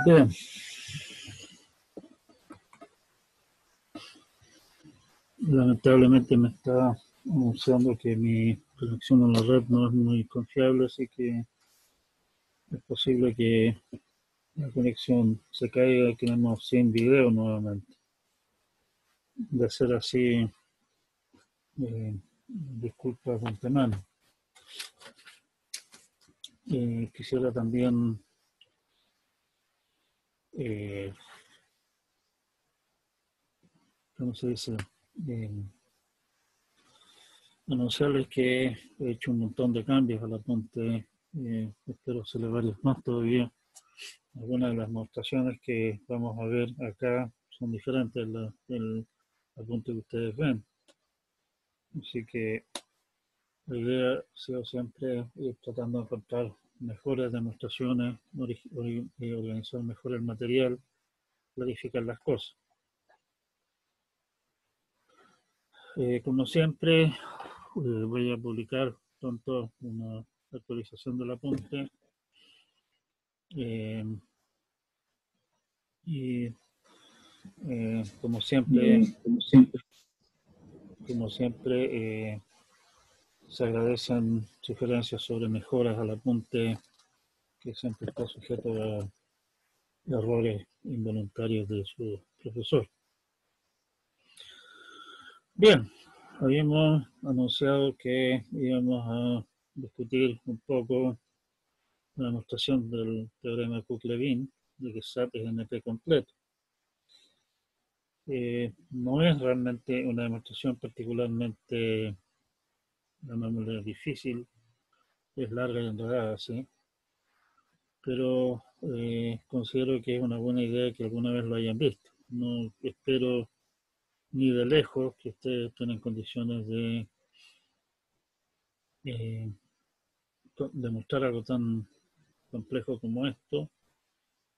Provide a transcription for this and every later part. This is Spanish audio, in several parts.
Bien. Lamentablemente me está anunciando que mi conexión en la red no es muy confiable, así que es posible que la conexión se caiga y quedemos sin video nuevamente. De ser así, disculpas de antemano. Quisiera también ¿cómo se dice? Anunciarles que he hecho un montón de cambios al apunte, espero hacerle varios más todavía. Algunas de las demostraciones que vamos a ver acá son diferentes del apunte que ustedes ven. Así que la idea ha sido siempre ir tratando de encontrar mejores demostraciones, organizar mejor el material, clarificar las cosas. Como siempre, voy a publicar pronto una actualización del apunte. Y como siempre, se agradecen sugerencias sobre mejoras al apunte, que siempre está sujeto a errores involuntarios de su profesor. Bien, habíamos anunciado que íbamos a discutir un poco la demostración del teorema de Cook-Levin de que SAT es NP completo. No es realmente una demostración particularmente, llamémosle, difícil, es larga y enredada, sí, pero considero que es una buena idea que alguna vez lo hayan visto. No espero ni de lejos que ustedes estén en condiciones de demostrar algo tan complejo como esto,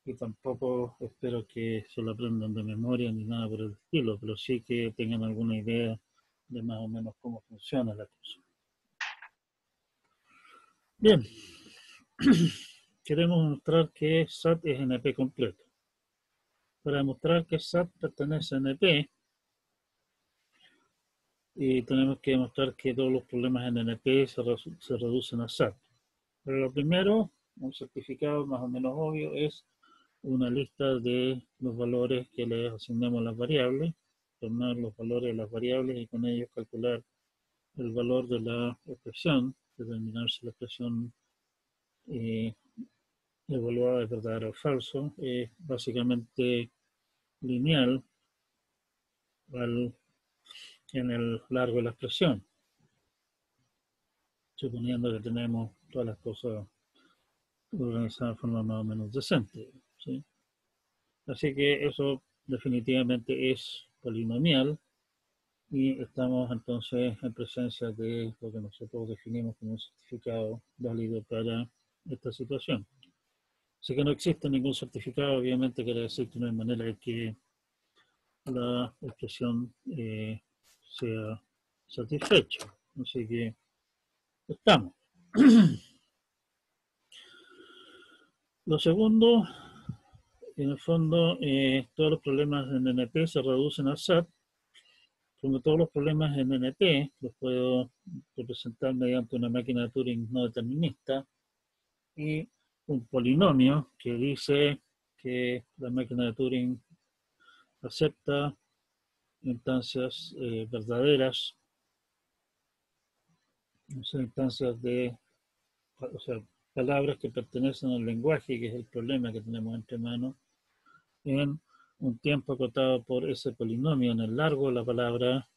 y tampoco espero que se lo aprendan de memoria ni nada por el estilo, pero sí que tengan alguna idea de más o menos cómo funciona la cosa. Bien, queremos mostrar que SAT es NP completo. Para demostrar que SAT pertenece a NP, y tenemos que demostrar que todos los problemas en NP se reducen a SAT. Pero lo primero, un certificado más o menos obvio, es una lista de los valores que le asignamos a las variables, tomar los valores de las variables y con ellos calcular el valor de la expresión, determinar si la expresión evaluada es verdadera o falso, es básicamente lineal en el largo de la expresión, suponiendo que tenemos todas las cosas organizadas de forma más o menos decente, ¿sí? Así que eso definitivamente es polinomial y estamos entonces en presencia de lo que nosotros definimos como un certificado válido para esta situación. Así que no existe ningún certificado, obviamente quiere decir que no hay manera de que la expresión sea satisfecha. Así que estamos. Lo segundo, en el fondo, todos los problemas en NP se reducen a SAT. Como todos los problemas en NP los puedo representar mediante una máquina de Turing no determinista y un polinomio que dice que la máquina de Turing acepta instancias verdaderas, o sea, instancias de, o sea, palabras que pertenecen al lenguaje, que es el problema que tenemos entre manos, en un tiempo acotado por ese polinomio en el largo de la palabra.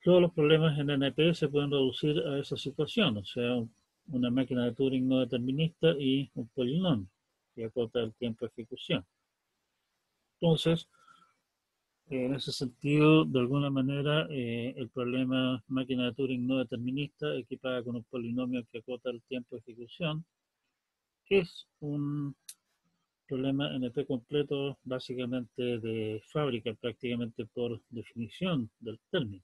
Todos los problemas en NP se pueden reducir a esa situación, o sea, una máquina de Turing no determinista y un polinomio que acota el tiempo de ejecución. Entonces, en ese sentido, de alguna manera, el problema máquina de Turing no determinista equipada con un polinomio que acota el tiempo de ejecución es un problema NP completo básicamente de fábrica, prácticamente por definición del término.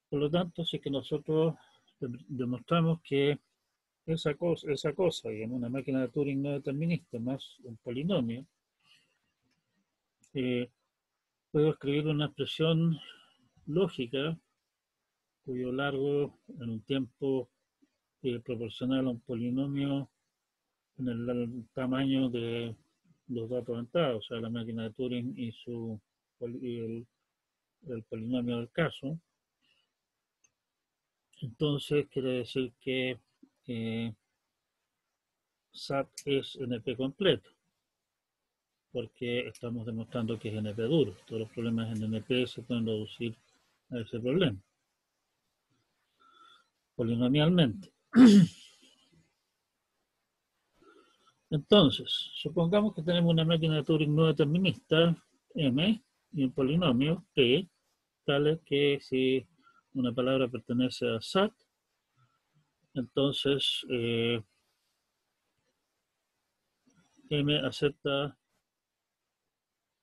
Por lo tanto, si es que nosotros demostramos que esa cosa, digamos, una máquina de Turing no determinista más un polinomio, puedo escribir una expresión lógica cuyo largo en un tiempo proporcional a un polinomio en el tamaño de los datos entrados, o sea, la máquina de Turing y el polinomio del caso. Entonces quiere decir que SAT es NP completo, porque estamos demostrando que es NP duro. Todos los problemas en NP se pueden reducir a ese problema, polinomialmente. Entonces, supongamos que tenemos una máquina de Turing no determinista, M, y un polinomio, P, tales que si una palabra pertenece a SAT, entonces M acepta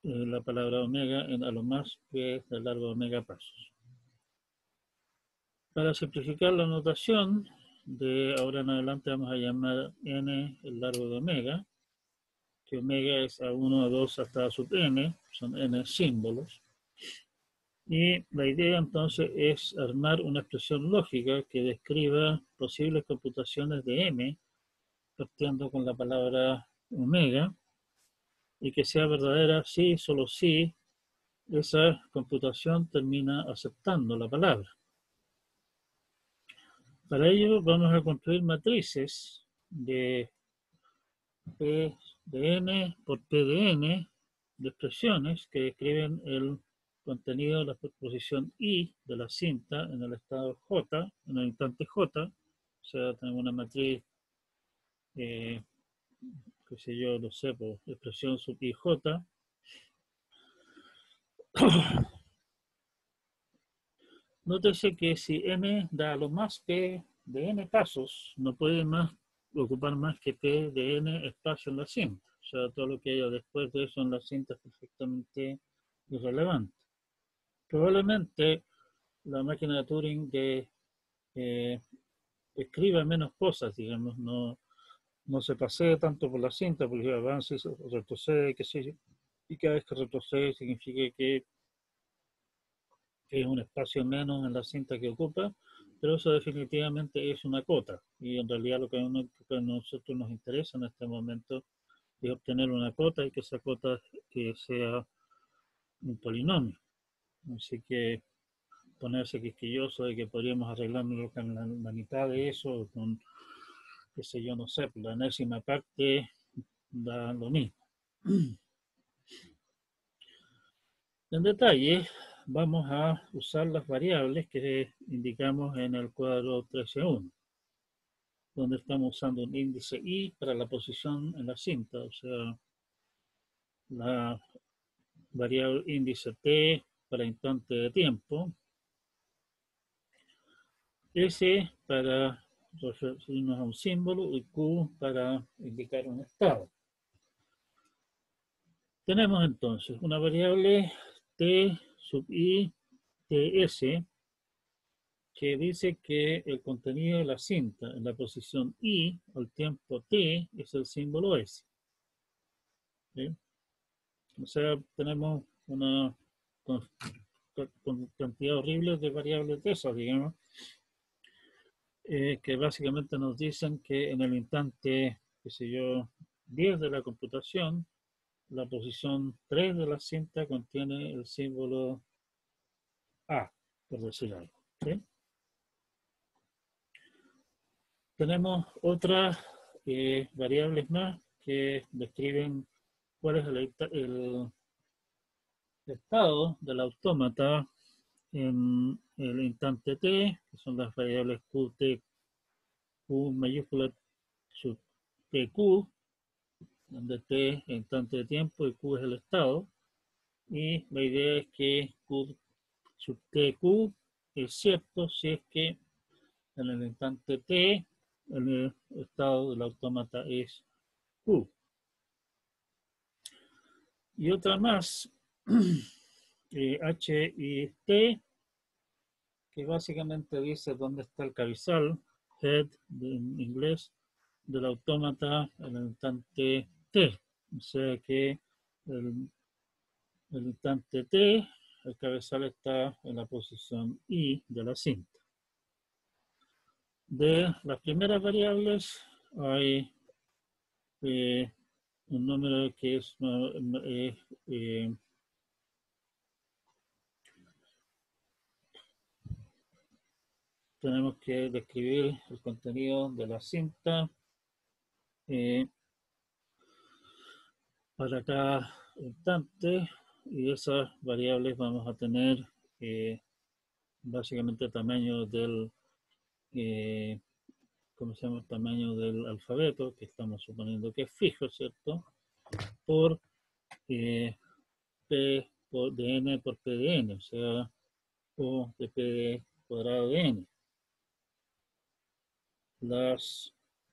la palabra omega a lo más que es de largo de omega pasos. Para simplificar la notación, de ahora en adelante vamos a llamar n el largo de omega, que omega es a1, a2 hasta a sub n, son n símbolos. Y la idea entonces es armar una expresión lógica que describa posibles computaciones de m, partiendo con la palabra omega, y que sea verdadera si, solo si, esa computación termina aceptando la palabra. Para ello vamos a construir matrices de P de n por P de n de expresiones que describen el contenido de la posición I de la cinta en el estado J, en el instante J. O sea, tenemos una matriz, qué sé yo, no sé, por expresión sub IJ. Nótese que si n da lo más P de n pasos, no puede más ocupar más que P de n espacio en la cinta. O sea, todo lo que haya después de eso en la cinta es perfectamente irrelevante. Probablemente la máquina de Turing escriba menos cosas, digamos, no se pasee tanto por la cinta, porque avanza y retrocede, qué sé yo, y cada vez que retrocede significa que es un espacio menos en la cinta que ocupa, pero eso definitivamente es una cota, y en realidad lo que a nosotros nos interesa en este momento es obtener una cota y que esa cota sea un polinomio. Así que ponerse quisquilloso de que podríamos arreglarnos con la mitad de eso, con, qué sé yo, no sé, la enésima parte da lo mismo. En detalle, vamos a usar las variables que indicamos en el cuadro 13.1, donde estamos usando un índice i para la posición en la cinta, o sea, la variable índice t para instante de tiempo, S para referirnos a un símbolo y Q para indicar un estado. Tenemos entonces una variable t sub i ts que dice que el contenido de la cinta en la posición i al tiempo t es el símbolo s. ¿Sí? O sea, tenemos una cantidad horrible de variables de esas, digamos, que básicamente nos dicen que en el instante, qué sé yo, 10 de la computación, la posición 3 de la cinta contiene el símbolo A, por decir algo. ¿Sí? Tenemos otras variables más que describen cuál es el estado del autómata en el instante t, que son las variables qt, q mayúscula sub tq, donde t es el instante de tiempo y q es el estado. Y la idea es que q sub tq es cierto si es que en el instante t el estado del autómata es q. Y otra más, h y t, que básicamente dice dónde está el cabezal, head en inglés, del autómata en el instante t. O sea que el, el instante t, el cabezal está en la posición i de la cinta. De las primeras variables hay un número que es tenemos que describir el contenido de la cinta para cada instante, y esas variables vamos a tener básicamente tamaño del ¿cómo se llama? Tamaño del alfabeto, que estamos suponiendo que es fijo, ¿cierto? Por P por dn por P de n, o sea, O de P cuadrado de n.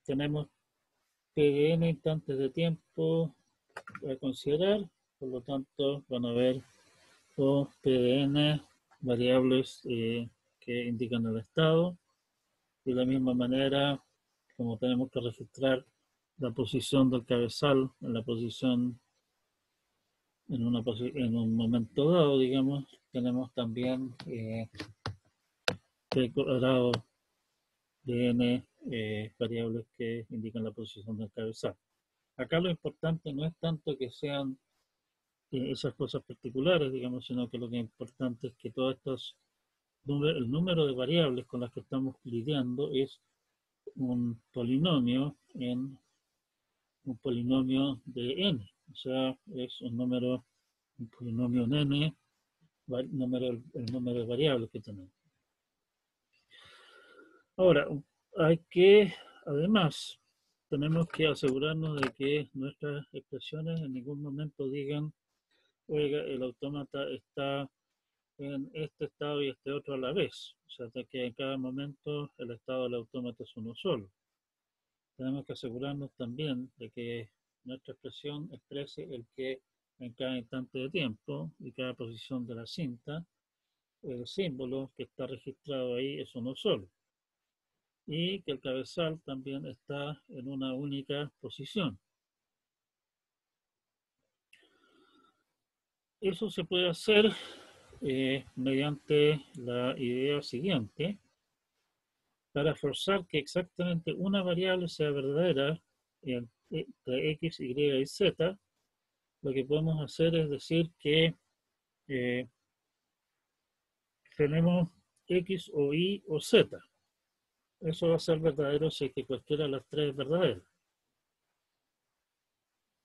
Tenemos P de n instantes de tiempo a considerar, por lo tanto van a haber O P de n variables que indican el estado. Y de la misma manera, como tenemos que registrar la posición del cabezal en la posición en un momento dado, digamos, tenemos también P cuadrado de n variables que indican la posición del cabezal. Acá lo importante no es tanto que sean esas cosas particulares, digamos, sino que lo que es importante es que todos estos el número de variables con las que estamos lidiando es un polinomio en un polinomio de n, o sea, es un polinomio en n, el número de variables que tenemos. Ahora, además, tenemos que asegurarnos de que nuestras expresiones en ningún momento digan, oiga, el autómata está en este estado y este otro a la vez. O sea, de que en cada momento el estado del autómata es uno solo. Tenemos que asegurarnos también de que nuestra expresión exprese el que en cada instante de tiempo y cada posición de la cinta, el símbolo que está registrado ahí es uno solo. Y que el cabezal también está en una única posición. Eso se puede hacer mediante la idea siguiente. Para forzar que exactamente una variable sea verdadera entre x, y y z, lo que podemos hacer es decir que tenemos x o y o z. Eso va a ser verdadero si es que cualquiera de las tres es verdadera.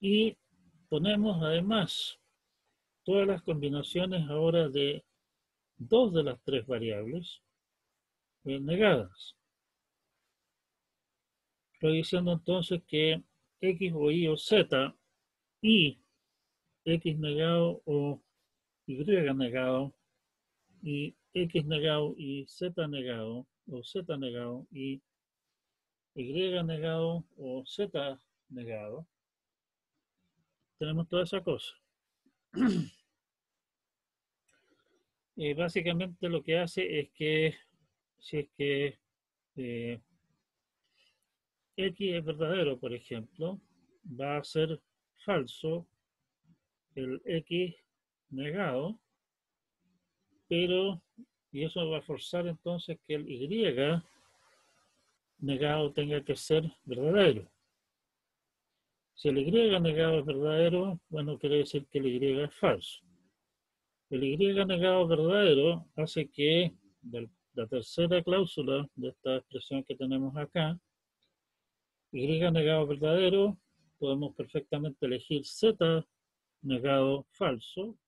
Y ponemos además todas las combinaciones ahora de dos de las tres variables negadas. Estoy diciendo entonces que x o y o z y x negado o y negado y x negado y z negado o z negado y y negado o z negado, tenemos toda esa cosa. Básicamente lo que hace es que si es que x es verdadero, por ejemplo, va a ser falso el x negado, pero, y eso va a forzar entonces que el y negado tenga que ser verdadero. Si el y negado es verdadero, bueno, quiere decir que el y es falso. El y negado verdadero hace que la tercera cláusula de esta expresión que tenemos acá, y negado verdadero, podemos perfectamente elegir z negado falso,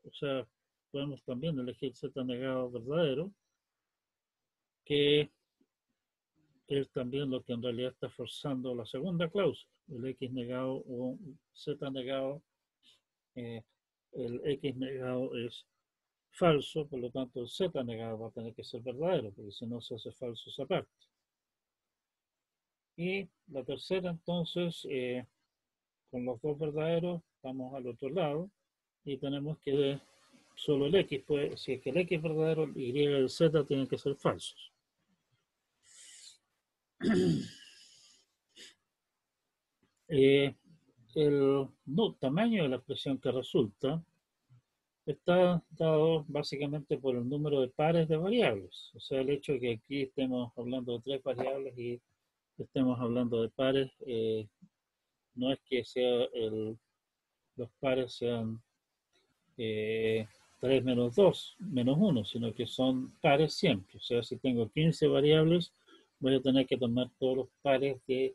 o sea, podemos también elegir z negado verdadero, que es también lo que en realidad está forzando la segunda cláusula, el x negado o z negado. El x negado es falso, por lo tanto el z negado va a tener que ser verdadero, porque si no se hace falso esa parte. Y la tercera entonces, con los dos verdaderos, vamos al otro lado y tenemos que solo el X, pues si es que el X es verdadero, el Y y el Z tienen que ser falsos. El tamaño de la expresión que resulta está dado básicamente por el número de pares de variables. O sea, el hecho de que aquí estemos hablando de 3 variables y estemos hablando de pares, no es que los pares sean 3 menos 2 menos 1, sino que son pares siempre. O sea, si tengo 15 variables, voy a tener que tomar todos los pares de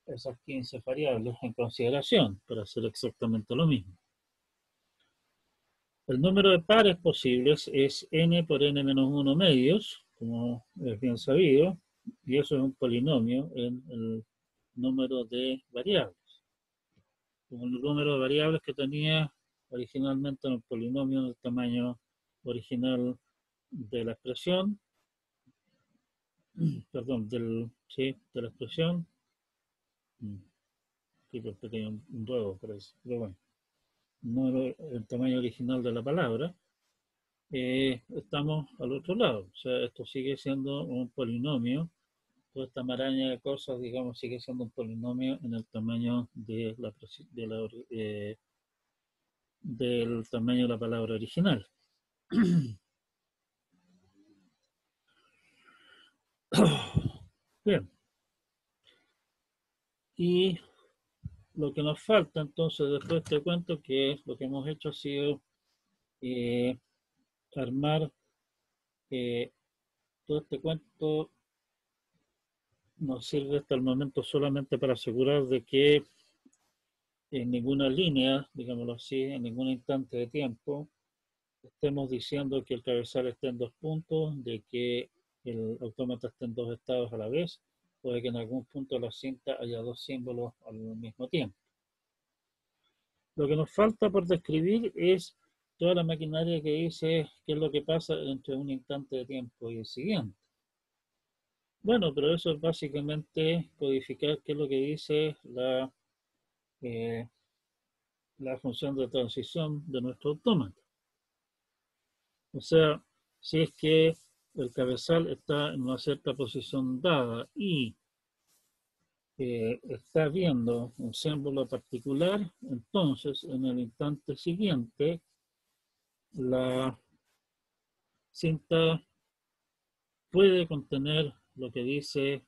esas 15 variables en consideración para hacer exactamente lo mismo. El número de pares posibles es n por n menos 1 medios, como es bien sabido, y eso es un polinomio en el número de variables. Como el número de variables que tenía originalmente en el polinomio del tamaño original de la expresión, perdón, de la expresión, aquí tenía un huevo por eso, pero bueno, no el tamaño original de la palabra, estamos al otro lado. O sea, esto sigue siendo un polinomio. Toda esta maraña de cosas, digamos, sigue siendo un polinomio en el tamaño del tamaño de la palabra original. Bien. Y lo que nos falta entonces después te cuento que lo que hemos hecho ha sido armar todo este cuento. Nos sirve hasta el momento solamente para asegurar de que en ninguna línea, digámoslo así, en ningún instante de tiempo, estemos diciendo que el cabezal esté en 2 puntos, de que el autómata esté en 2 estados a la vez, o de que en algún punto de la cinta haya 2 símbolos al mismo tiempo. Lo que nos falta por describir es toda la maquinaria que dice qué es lo que pasa entre un instante de tiempo y el siguiente. Bueno, pero eso es básicamente codificar qué es lo que dice la función de transición de nuestro autómata. O sea, si es que el cabezal está en una cierta posición dada y está viendo un símbolo particular, entonces en el instante siguiente la cinta puede contener lo que dice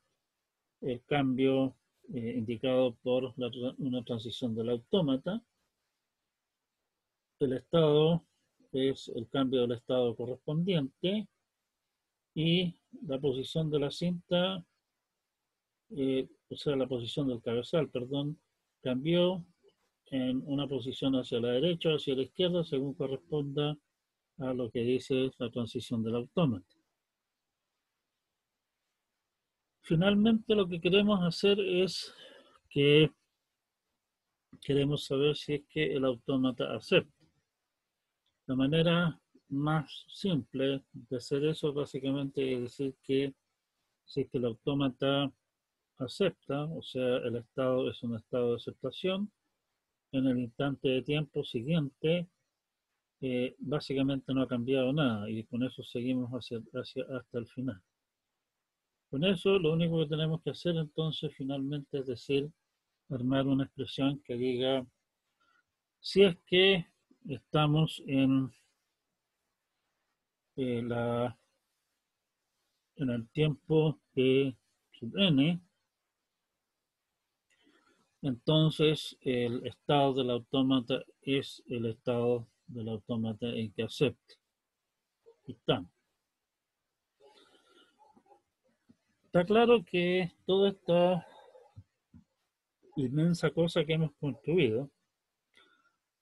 el cambio indicado por una transición del autómata. El estado es el cambio del estado correspondiente y la posición de la cinta, o sea, la posición del cabezal, perdón, cambió en una posición hacia la derecha o hacia la izquierda según corresponda a lo que dice la transición del autómata. Finalmente lo que queremos hacer es que queremos saber si es que el autómata acepta. La manera más simple de hacer eso básicamente es decir que si es que el autómata acepta, o sea, el estado es un estado de aceptación, en el instante de tiempo siguiente básicamente no ha cambiado nada y con eso seguimos hasta el final. Con eso lo único que tenemos que hacer entonces finalmente es decir, armar una expresión que diga si es que estamos en en el tiempo sub n, entonces el estado del autómata es el estado del autómata en que acepte. Está claro que toda esta inmensa cosa que hemos construido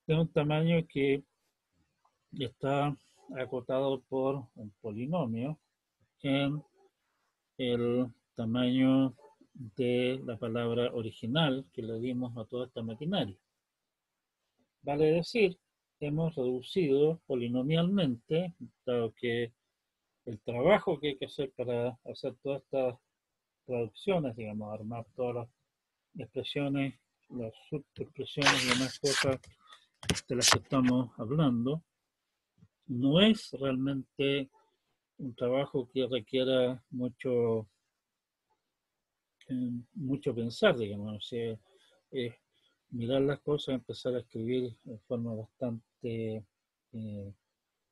de un tamaño que está acotado por un polinomio en el tamaño de la palabra original que le dimos a toda esta maquinaria. Vale decir, hemos reducido polinomialmente, dado que el trabajo que hay que hacer para hacer todas estas traducciones, digamos, armar todas las expresiones, las subexpresiones y demás cosas de las que estamos hablando, no es realmente un trabajo que requiera mucho pensar, digamos. O sea, mirar las cosas, empezar a escribir de forma bastante eh,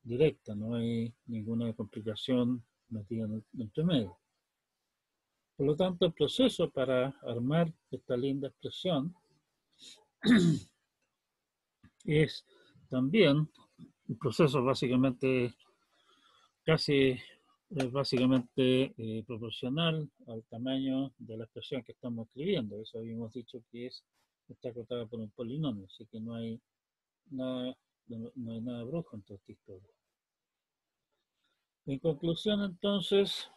directa, no hay ninguna complicación metida entre medio. Por lo tanto, el proceso para armar esta linda expresión es también un proceso básicamente proporcional al tamaño de la expresión que estamos escribiendo. Eso habíamos dicho que está acotada por un polinomio, así que nada, no hay nada brujo en toda esta historia. En conclusión, entonces,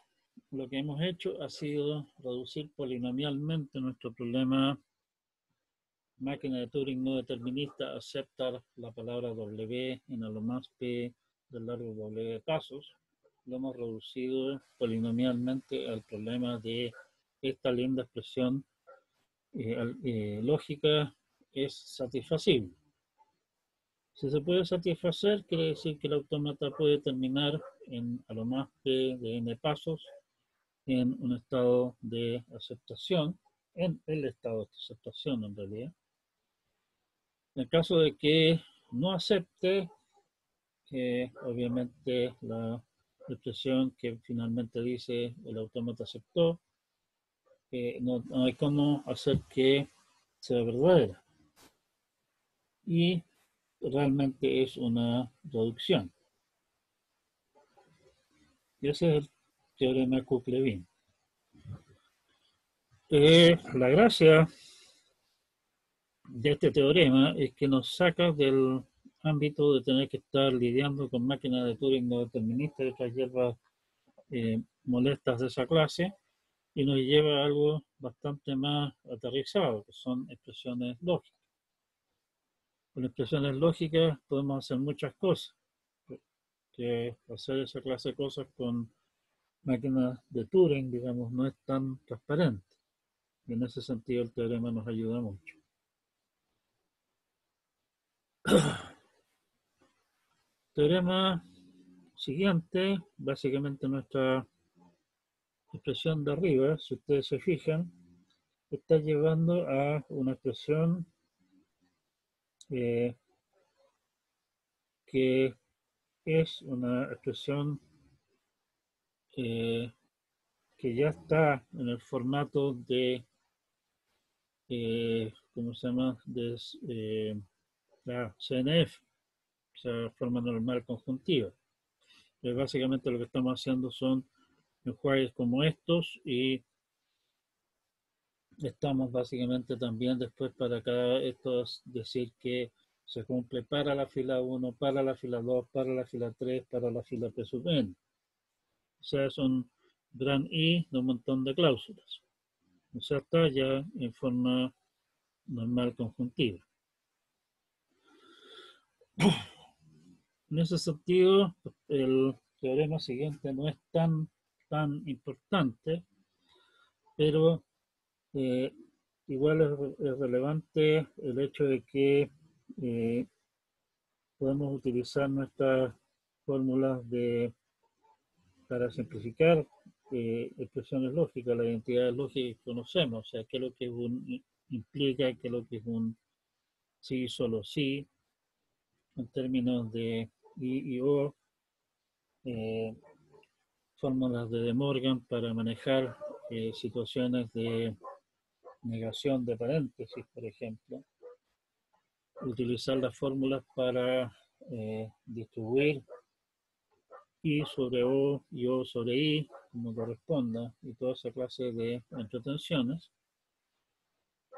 lo que hemos hecho ha sido reducir polinomialmente nuestro problema máquina de Turing no determinista, aceptar la palabra W en a lo más P del largo W de pasos. Lo hemos reducido polinomialmente al problema de esta linda expresión lógica es satisfacible. Si se puede satisfacer, quiere decir que el autómata puede terminar en a lo más P de n pasos en un estado de aceptación, en el estado de aceptación en realidad. En el caso de que no acepte, obviamente la expresión que finalmente dice el autómata aceptó, no hay cómo hacer que sea verdadera. Y realmente es una reducción. Y ese es el teorema Cook-Levin. La gracia de este teorema es que nos saca del ámbito de tener que estar lidiando con máquinas de Turing no deterministas y otras hierbas molestas de esa clase y nos lleva a algo bastante más aterrizado, que son expresiones lógicas. Con expresiones lógicas podemos hacer muchas cosas, que hacer esa clase de cosas con máquinas de Turing, digamos, no es tan transparente. Y en ese sentido el teorema nos ayuda mucho. Teorema siguiente, básicamente nuestra expresión de arriba, si ustedes se fijan, está llevando a una expresión que es una expresión que ya está en el formato de, ¿cómo se llama?, de CNF, o sea, forma normal conjuntiva. Básicamente lo que estamos haciendo son enjuagues como estos y estamos básicamente también después para cada esto decir que se cumple para la fila 1, para la fila 2, para la fila 3, para la fila P sub n. O sea, es un gran I de un montón de cláusulas. O sea, está ya en forma normal conjuntiva. En ese sentido, el teorema siguiente no es tan importante, pero igual es relevante el hecho de que podemos utilizar nuestras fórmulas para simplificar expresiones lógicas, las identidades lógicas que conocemos, o sea, qué es lo que implica, qué es lo que es un sí, solo sí, en términos de I y O, fórmulas de De Morgan para manejar situaciones de negación de paréntesis, por ejemplo, utilizar las fórmulas para distribuir I sobre O y O sobre I, como corresponda, y toda esa clase de entretenciones.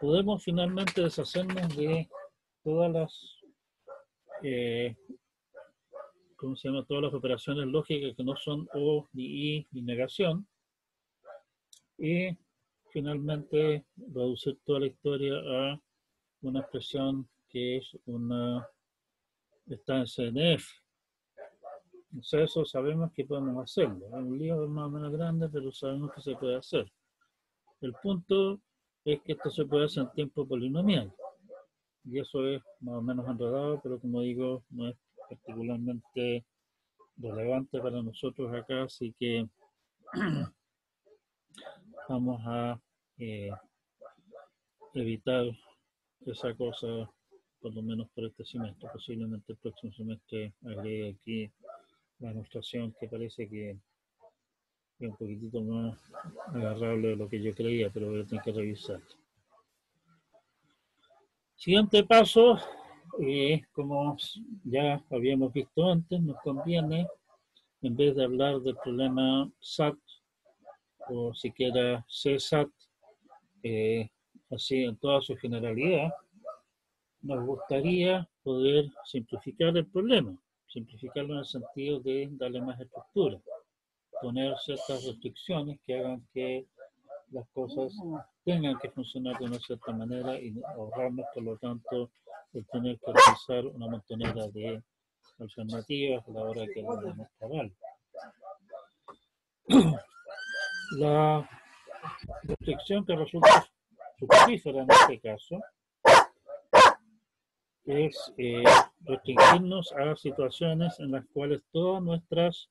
Podemos finalmente deshacernos de todas las ¿cómo se llama? Todas las operaciones lógicas que no son O, ni I, ni negación. Y finalmente reducir toda la historia a una expresión que está en CNF. O sea, eso sabemos que podemos hacerlo. Es un lío más o menos grande, pero sabemos que se puede hacer. El punto es que esto se puede hacer en tiempo polinomial. Y eso es más o menos enredado, pero como digo, no es particularmente relevante para nosotros acá, así que vamos a evitar esa cosa, por lo menos por este semestre. Posiblemente el próximo semestre agregue aquí la ilustración que parece que es un poquitito más agarrable de lo que yo creía, pero voy a tener que revisar. Siguiente paso, como ya habíamos visto antes, nos conviene, en vez de hablar del problema SAT o siquiera CSAT, así en toda su generalidad, nos gustaría poder simplificar el problema, simplificarlo en el sentido de darle más estructura, poner ciertas restricciones que hagan que las cosas tengan que funcionar de una cierta manera y ahorrarnos, por lo tanto, el tener que realizar una montonera de alternativas a la hora que debemos pagar. La restricción que resulta fructífera en este caso es restringirnos a situaciones en las cuales todas nuestras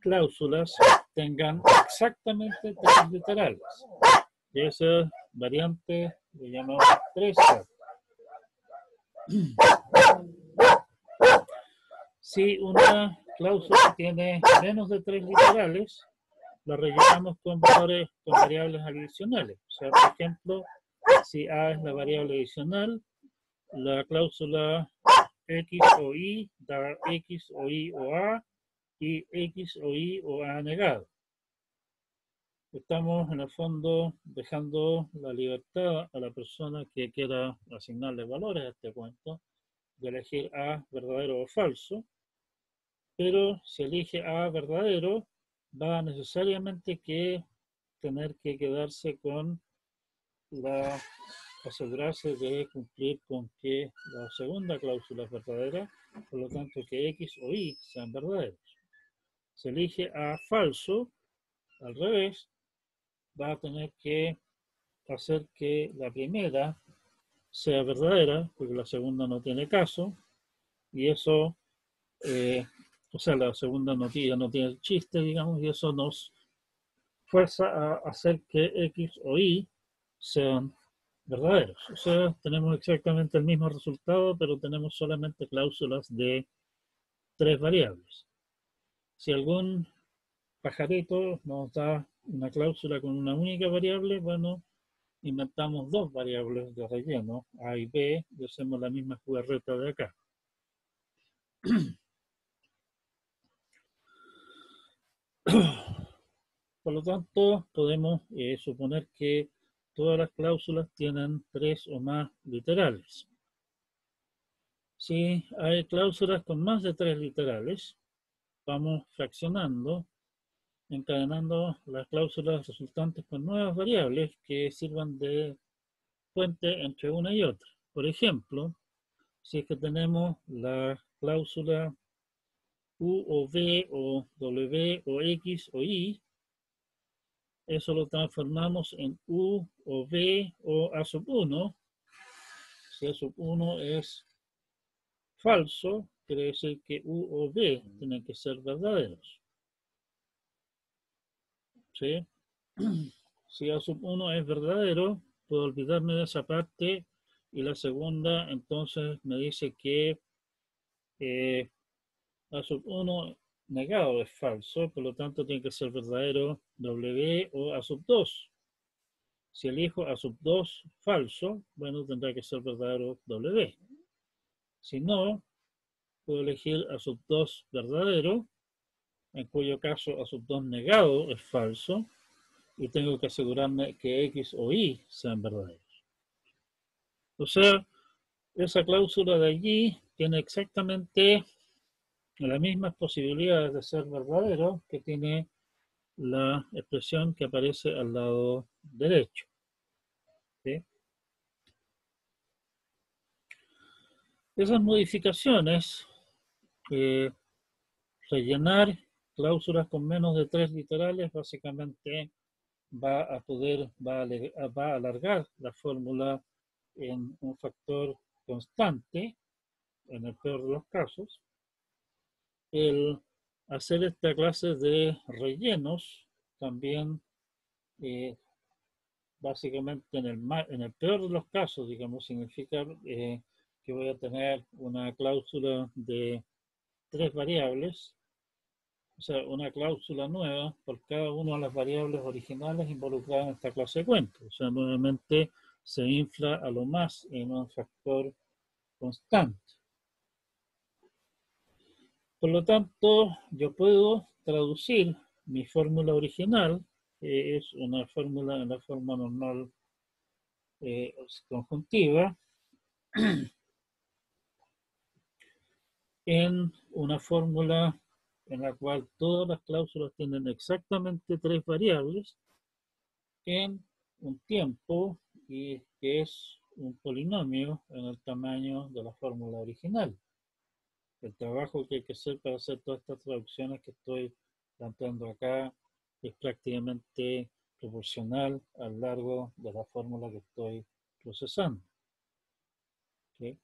cláusulas tengan exactamente tres literales. Y esa variante le llamamos 3SAT. Si una cláusula tiene menos de 3 literales, la rellenamos con valores, con variables adicionales. O sea, por ejemplo, si A es la variable adicional, la cláusula X o Y da X o Y o A y X o Y o A negado. Estamos en el fondo dejando la libertad a la persona que quiera asignarle valores a este cuento de elegir A verdadero o falso, pero si elige A verdadero, va necesariamente que tener que quedarse con asegurarse de cumplir con que la segunda cláusula es verdadera, por lo tanto que X o Y sean verdaderos. Si elige A falso, al revés, va a tener que hacer que la primera sea verdadera, porque la segunda no tiene caso, y eso, o sea, la segunda no tiene chiste, digamos, y eso nos fuerza a hacer que X o Y sean verdaderos. O sea, tenemos exactamente el mismo resultado, pero tenemos solamente cláusulas de 3 variables. Si algún pajarito nos da una cláusula con una única variable, bueno, inventamos 2 variables de relleno, A y B, y hacemos la misma jugarreta de acá. Por lo tanto, podemos suponer que todas las cláusulas tienen 3 o más literales. Si hay cláusulas con más de 3 literales, vamos fraccionando, encadenando las cláusulas resultantes con nuevas variables que sirvan de puente entre una y otra. Por ejemplo, si es que tenemos la cláusula U o V o W o X o Y, eso lo transformamos en U o V o A sub 1. Si A sub 1 es falso, quiere decir que U o V tienen que ser verdaderos. ¿Sí? Si A sub 1 es verdadero, puedo olvidarme de esa parte, y la segunda entonces me dice que A sub 1 negado es falso, por lo tanto tiene que ser verdadero W o A sub 2. Si elijo A sub 2 falso, bueno, tendrá que ser verdadero W. Si no, puedo elegir A sub 2 verdadero, en cuyo caso A sub 2 negado es falso, y tengo que asegurarme que X o Y sean verdaderos. O sea, esa cláusula de allí tiene exactamente las mismas posibilidades de ser verdadero que tiene la expresión que aparece al lado derecho. ¿Sí? Esas modificaciones, rellenar cláusulas con menos de 3 literales, básicamente va a alargar la fórmula en un factor constante, en el peor de los casos, el hacer esta clase de rellenos también básicamente en el peor de los casos, digamos, significa que voy a tener una cláusula de 3 variables, o sea, una cláusula nueva por cada una de las variables originales involucradas en esta clase de cuentos. O sea, nuevamente se infla a lo más en un factor constante. Por lo tanto, yo puedo traducir mi fórmula original, que es una fórmula en la forma normal conjuntiva, en una fórmula en la cual todas las cláusulas tienen exactamente 3 variables en un tiempo y que es un polinomio en el tamaño de la fórmula original. El trabajo que hay que hacer para hacer todas estas traducciones que estoy planteando acá es prácticamente proporcional al largo de la fórmula que estoy procesando. ¿Okay?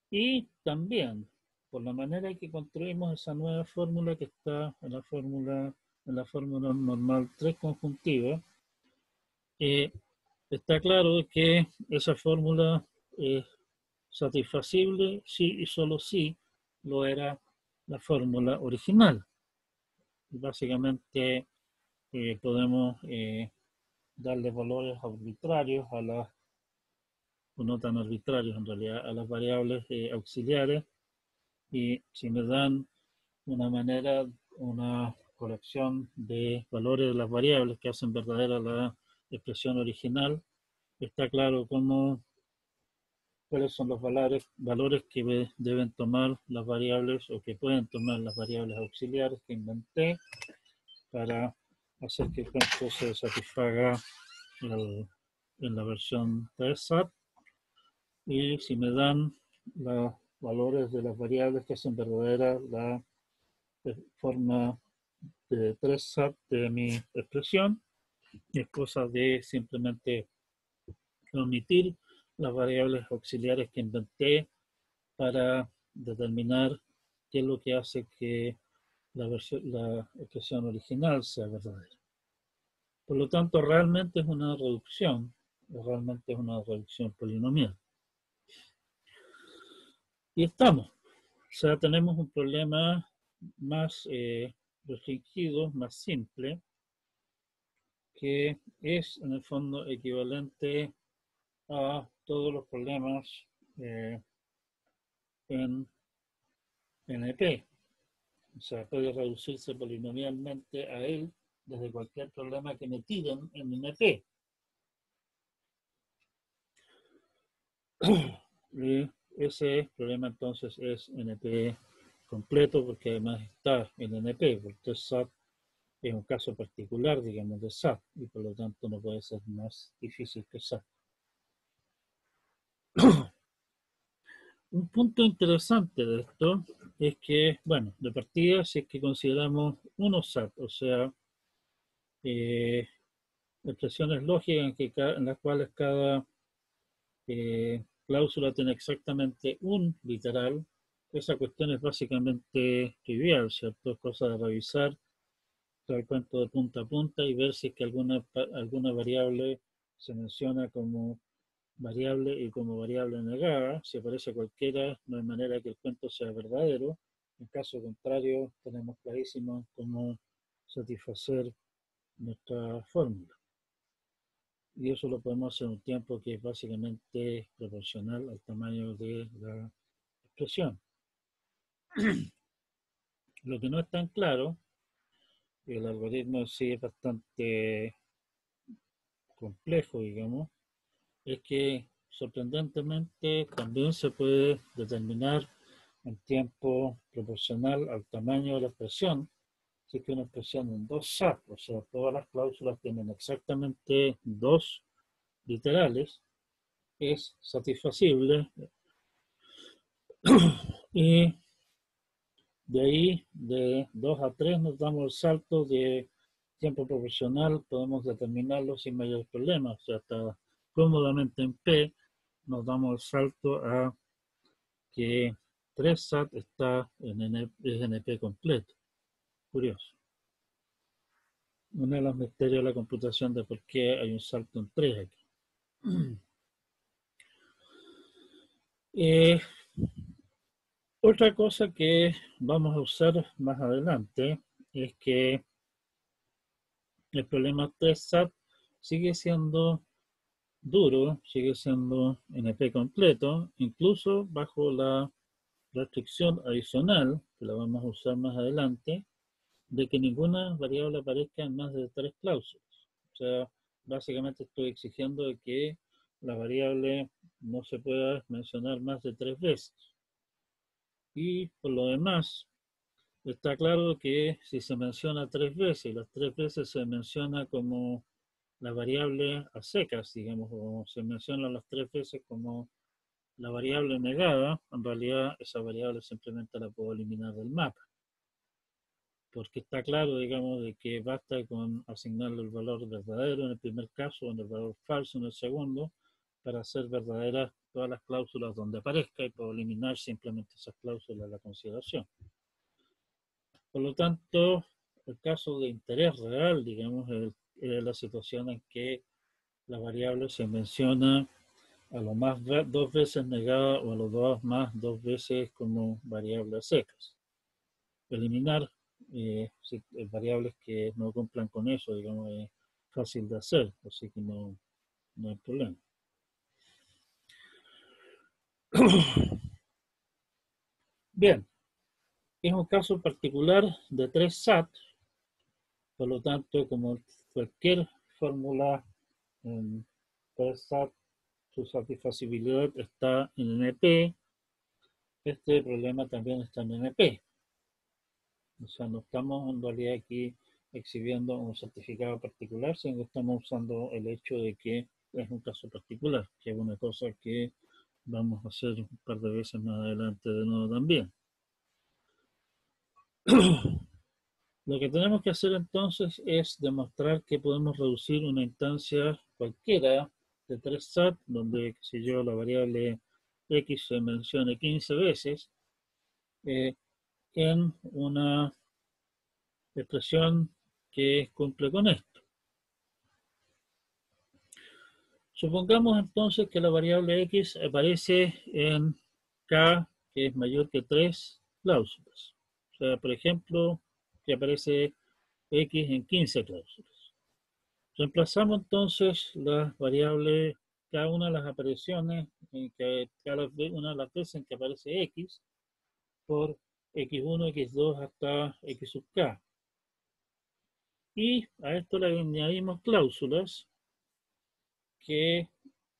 Y también, por la manera en que construimos esa nueva fórmula que está en la fórmula normal 3 conjuntiva, está claro que esa fórmula es satisfacible si y solo si lo era la fórmula original. Y básicamente podemos darle valores arbitrarios a las, o no tan arbitrarios en realidad, a las variables auxiliares, y si me dan una manera, una colección de valores de las variables que hacen verdadera la expresión original, está claro cuáles son los valores que deben tomar las variables o que pueden tomar las variables auxiliares que inventé para hacer que el cuento se satisfaga en la versión 3SAT. Y si me dan los valores de las variables que hacen verdadera la forma de 3SAT de mi expresión, es cosa de simplemente omitir las variables auxiliares que inventé para determinar qué es lo que hace que la expresión original sea verdadera. Por lo tanto, realmente es una reducción polinomial. Y estamos. O sea, tenemos un problema más restringido, más simple, que es en el fondo equivalente a todos los problemas en NP. O sea, puede reducirse polinomialmente a él desde cualquier problema que me tiren en NP. Y ese problema entonces es NP completo porque además está en NP, porque SAT es un caso particular, digamos, de SAT y por lo tanto no puede ser más difícil que SAT. Un punto interesante de esto es que, bueno, de partida, si es que consideramos unos SAT, o sea, expresiones lógicas en las cuales cada cláusula tiene exactamente un literal, esa cuestión es básicamente trivial, ¿cierto? Es cosa de revisar todo el cuento de punta a punta y ver si es que alguna variable se menciona como variable y como variable negada. Si aparece cualquiera, no hay manera que el cuento sea verdadero. En caso contrario, tenemos clarísimo cómo satisfacer nuestra fórmula. Y eso lo podemos hacer en un tiempo que es básicamente proporcional al tamaño de la expresión. Lo que no es tan claro, y el algoritmo sí es bastante complejo, digamos, es que sorprendentemente también se puede determinar en tiempo proporcional al tamaño de la expresión, si es que una expresión en 2SAT, o sea, todas las cláusulas tienen exactamente 2 literales, es satisfacible. Y de ahí, de 2 a 3, nos damos el salto de tiempo proporcional, podemos determinarlo sin mayores problemas, o sea, hasta cómodamente en P nos damos el salto a que 3 SAT está en NP completo. Curioso. Uno de los misterios de la computación de por qué hay un salto en 3 aquí. Otra cosa que vamos a usar más adelante es que el problema 3 SAT sigue siendo duro, sigue siendo NP completo, incluso bajo la restricción adicional, que la vamos a usar más adelante, de que ninguna variable aparezca en más de 3 cláusulas. O sea, básicamente estoy exigiendo de que la variable no se pueda mencionar más de 3 veces. Y por lo demás, está claro que si se menciona 3 veces y las 3 veces se menciona como la variable a secas, digamos, o se menciona las 3 veces como la variable negada, en realidad esa variable simplemente la puedo eliminar del mapa. Porque está claro, digamos, de que basta con asignarle el valor verdadero en el primer caso o en el valor falso en el segundo para hacer verdaderas todas las cláusulas donde aparezca y puedo eliminar simplemente esas cláusulas de la consideración. Por lo tanto, el caso de interés real, digamos, es la situación en que la variable se menciona a lo más 2 veces negada o a lo más 2 veces como variable a secas. Eliminar variables que no cumplan con eso, digamos, es fácil de hacer, así que no hay problema. Bien, es un caso particular de 3 SAT, por lo tanto, como cualquier fórmula en 3 SAT, su satisfacibilidad está en NP, este problema también está en NP. O sea, no estamos en realidad aquí exhibiendo un certificado particular, sino que estamos usando el hecho de que es un caso particular, que es una cosa que vamos a hacer un par de veces más adelante de nuevo también. Lo que tenemos que hacer entonces es demostrar que podemos reducir una instancia cualquiera de 3 SAT, donde, si yo, la variable X se mencione 15 veces, en una expresión que cumple con esto. Supongamos entonces que la variable X aparece en K, que es mayor que 3 cláusulas. O sea, por ejemplo, que aparece X en 15 cláusulas. Reemplazamos entonces las variables, cada una de las apariciones, cada una de las veces en que aparece X, por X1, X2 hasta X sub K. Y a esto le añadimos cláusulas que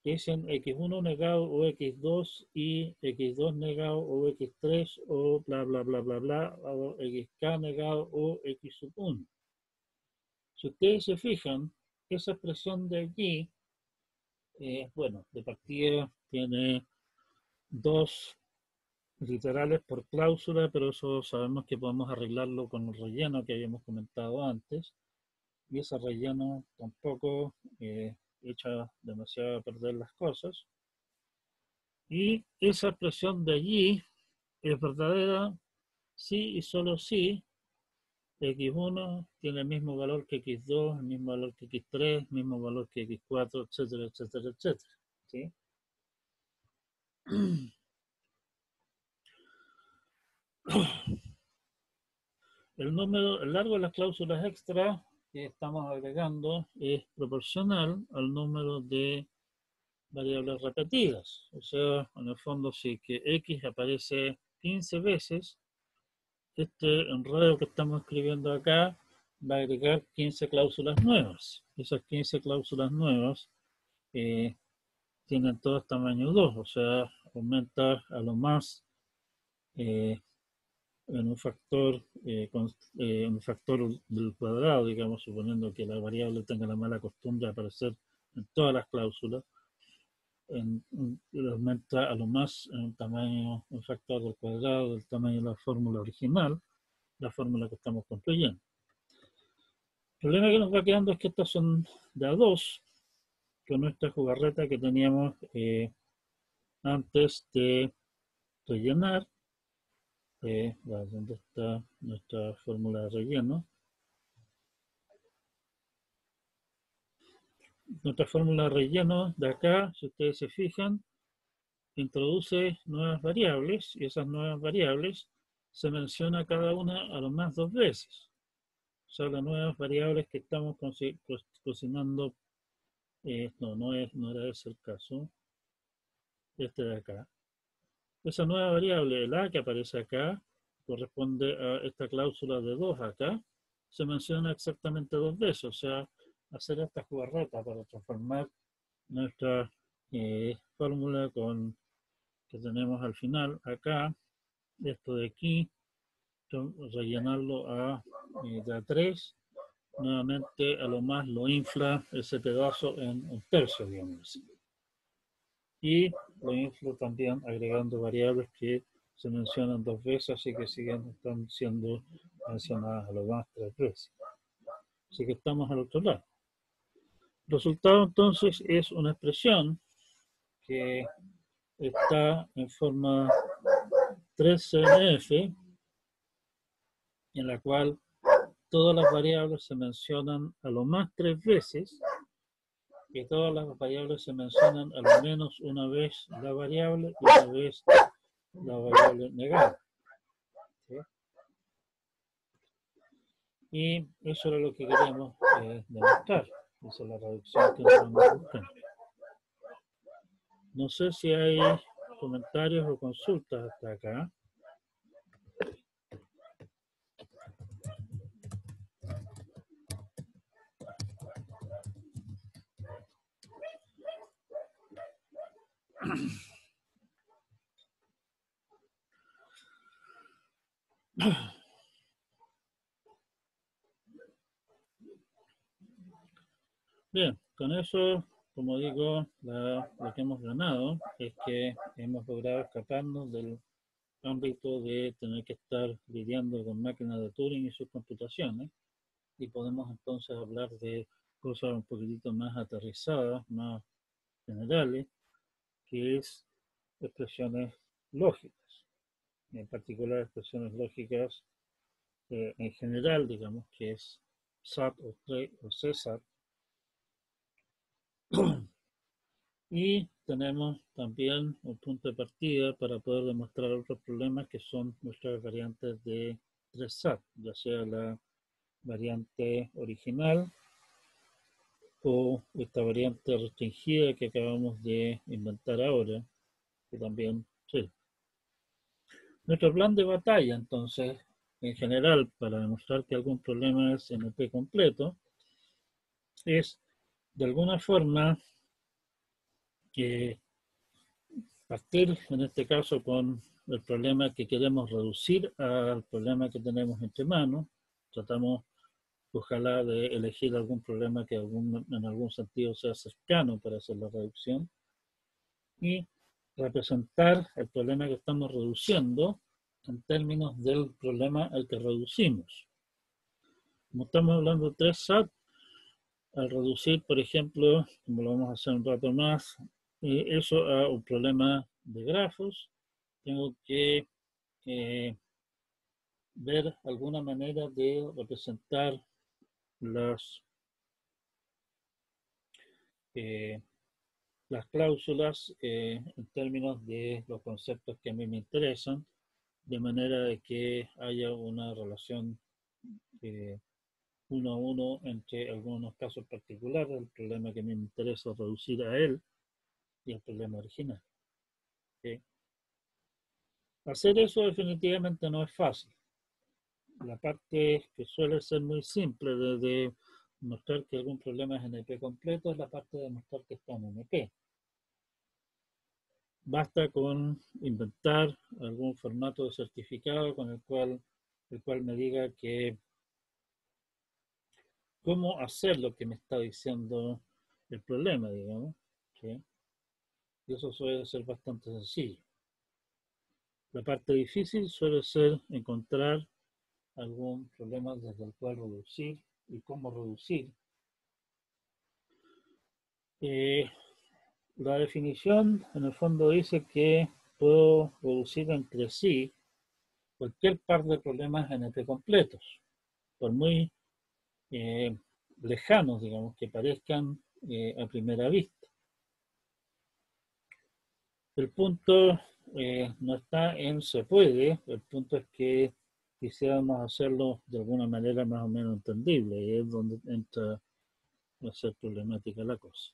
dicen X1 negado o X2 y X2 negado o X3 o bla bla bla bla bla o XK negado o X sub 1. Si ustedes se fijan, esa expresión de allí, bueno, de partida tiene 2 literales por cláusula, pero eso sabemos que podemos arreglarlo con el relleno que habíamos comentado antes, y ese relleno tampoco echa demasiado a perder las cosas. Y esa expresión de allí es verdadera si y solo si X1 tiene el mismo valor que X2, el mismo valor que X3, el mismo valor que X4, etcétera, etcétera, etcétera. ¿Sí? El largo de las cláusulas extra que estamos agregando es proporcional al número de variables repetidas. O sea, en el fondo, si que X aparece 15 veces, este enredo que estamos escribiendo acá va a agregar 15 cláusulas nuevas. Esas 15 cláusulas nuevas tienen todas tamaño 2, o sea, aumenta a lo más en un factor del cuadrado, digamos, suponiendo que la variable tenga la mala costumbre de aparecer en todas las cláusulas, aumenta a lo más en un tamaño, un factor del cuadrado del tamaño de la fórmula original, la fórmula que estamos construyendo. El problema que nos va quedando es que estas son de a 2, con nuestra jugarreta que teníamos antes de rellenar, ¿dónde está nuestra fórmula de relleno? Nuestra fórmula de relleno de acá, si ustedes se fijan, introduce nuevas variables y esas nuevas variables se menciona cada una a lo más 2 veces. O sea, las nuevas variables que estamos cocinando, no era ese el caso, este de acá. Esa nueva variable, el a que aparece acá, corresponde a esta cláusula de 2 acá, se menciona exactamente 2 veces, o sea, hacer esta jugarreta para transformar nuestra fórmula que tenemos al final acá, esto de aquí, rellenarlo de a 3, nuevamente a lo más lo infla ese pedazo en un tercio, digamos así. Y lo inflo también agregando variables que se mencionan 2 veces, así que están siendo mencionadas a lo más 3 veces. Así que estamos al otro lado. El resultado entonces es una expresión que está en forma 3CNF, en la cual todas las variables se mencionan a lo más 3 veces y todas las variables se mencionan a lo menos una vez la variable y una vez la variable negada. ¿Sí? Y eso era lo que queríamos demostrar. Esa es la reducción que estamos buscando. No sé si hay comentarios o consultas hasta acá. Bien, con eso, como digo, lo que hemos ganado es que hemos logrado escaparnos del ámbito de tener que estar lidiando con máquinas de Turing y sus computaciones, y podemos entonces hablar de cosas un poquitito más aterrizadas, más generales, que es expresiones lógicas, y en particular expresiones lógicas en general, digamos, que es SAT o CSAT. Y tenemos también un punto de partida para poder demostrar otros problemas que son nuestras variantes de 3SAT, ya sea la variante original o esta variante restringida que acabamos de inventar ahora, que también sí. Nuestro plan de batalla, entonces, en general, para demostrar que algún problema es NP completo, es de alguna forma que partir, en este caso, con el problema que queremos reducir al problema que tenemos entre manos. Tratamos, ojalá, de elegir algún problema que en algún sentido sea cercano para hacer la reducción y representar el problema que estamos reduciendo en términos del problema al que reducimos. Como estamos hablando de 3SAT, al reducir, por ejemplo, como lo vamos a hacer un rato más, eso a un problema de grafos, tengo que ver alguna manera de representar eh, las cláusulas en términos de los conceptos que a mí me interesan, de manera de que haya una relación uno a uno entre algunos casos particulares, el problema que a mí me interesa reducir a él y el problema original. ¿Sí? Hacer eso definitivamente no es fácil. La parte que suele ser muy simple de mostrar que algún problema es NP completo es la parte de demostrar que está en NP. Basta con inventar algún formato de certificado con el cual me diga que cómo hacer lo que me está diciendo el problema, digamos. ¿Sí? Y eso suele ser bastante sencillo. La parte difícil suele ser encontrar algún problema desde el cual reducir y cómo reducir. La definición en el fondo dice que puedo reducir entre sí cualquier par de problemas NP completos, por muy lejanos, digamos, que parezcan a primera vista. El punto no está en se puede, el punto es que quisiéramos hacerlo de alguna manera más o menos entendible, y es donde entra a ser problemática la cosa.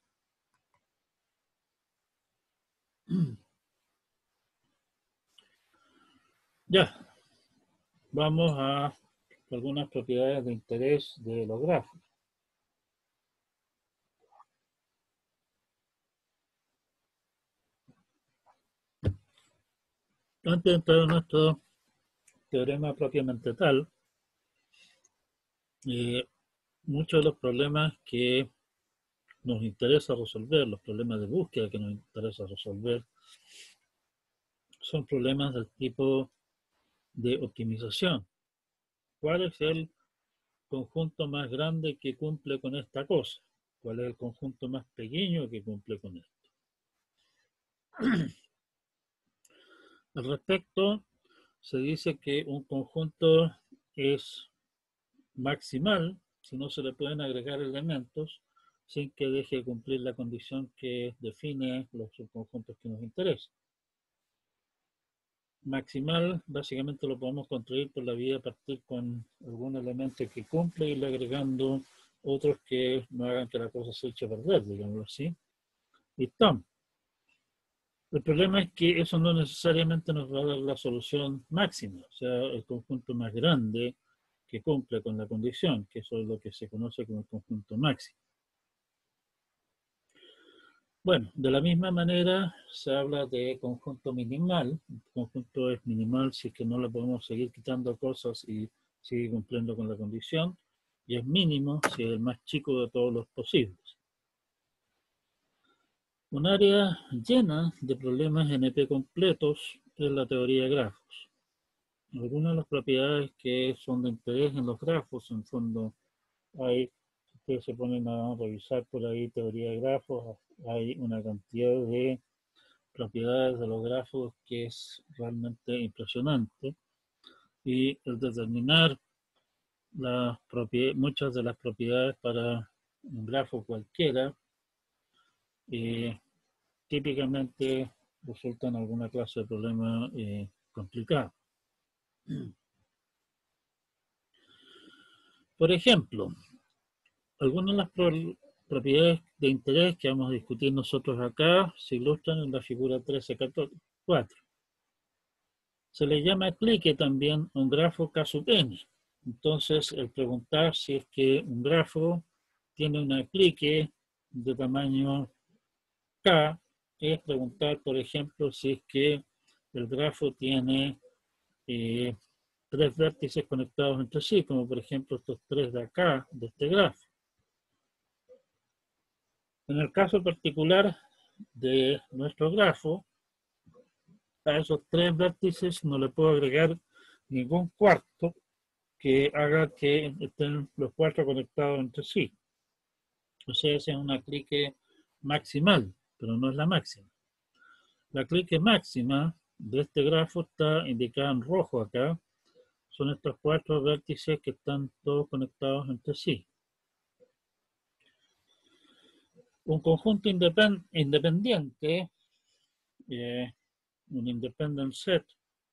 Ya, vamos a algunas propiedades de interés de los grafos. Antes de entrar a nuestro teorema propiamente tal, muchos de los problemas que nos interesa resolver, los problemas de búsqueda que nos interesa resolver, son problemas del tipo de optimización. ¿Cuál es el conjunto más grande que cumple con esta cosa? ¿Cuál es el conjunto más pequeño que cumple con esto? Al respecto, se dice que un conjunto es maximal si no se le pueden agregar elementos sin que deje de cumplir la condición que define los subconjuntos que nos interesan. Maximal básicamente lo podemos construir por la vía de partir con algún elemento que cumple y irle agregando otros que no hagan que la cosa se eche a perder, digámoslo así. Y estamos. El problema es que eso no necesariamente nos va a dar la solución máxima, o sea, el conjunto más grande que cumple con la condición, que eso es lo que se conoce como el conjunto máximo. Bueno, de la misma manera se habla de conjunto minimal. El conjunto es minimal si es que no le podemos seguir quitando cosas y sigue cumpliendo con la condición. Y es mínimo si es el más chico de todos los posibles. Un área llena de problemas NP completos es la teoría de grafos. Algunas de las propiedades que son de interés en los grafos, en fondo, hay, si ustedes se ponen a revisar por ahí teoría de grafos, hay una cantidad de propiedades de los grafos que es realmente impresionante, y el determinar muchas de las propiedades para un grafo cualquiera típicamente resulta en alguna clase de problema complicado. Por ejemplo, algunas de las propiedades de interés que vamos a discutir nosotros acá se ilustran en la figura 13.4. Se le llama clique también a un grafo K sub n. Entonces, el preguntar si es que un grafo tiene una clique de tamaño K es preguntar, por ejemplo, si es que el grafo tiene tres vértices conectados entre sí, como por ejemplo estos tres de acá, de este grafo. En el caso particular de nuestro grafo, a esos tres vértices no le puedo agregar ningún cuarto que haga que estén los cuatro conectados entre sí. O sea, esa es una clique maximal, pero no es la máxima. La clique máxima de este grafo está indicada en rojo acá. Son estos cuatro vértices que están todos conectados entre sí. Un conjunto independiente, un independent set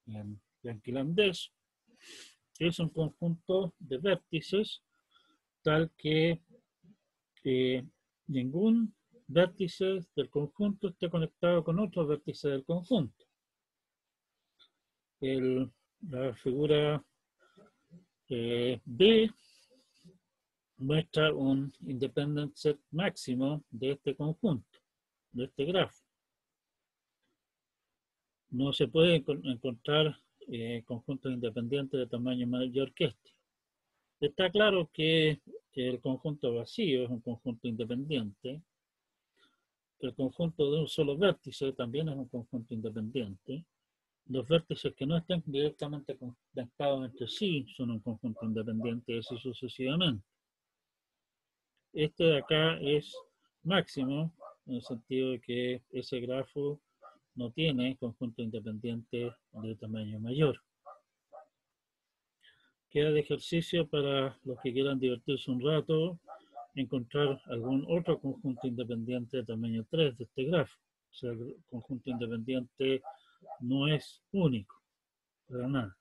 en yanquilandés, es un conjunto de vértices tal que ningún vértice del conjunto esté conectado con otro vértice del conjunto. La figura B muestra un independent set máximo de este conjunto, de este grafo. No se puede encontrar conjuntos independientes de tamaño mayor que este. Está claro que el conjunto vacío es un conjunto independiente. El conjunto de un solo vértice también es un conjunto independiente. Los vértices que no estén directamente conectados entre sí son un conjunto independiente, y así sucesivamente. Este de acá es máximo, en el sentido de que ese grafo no tiene conjunto independiente de tamaño mayor. Queda de ejercicio para los que quieran divertirse un rato, encontrar algún otro conjunto independiente de tamaño 3 de este grafo. O sea, el conjunto independiente no es único, para nada.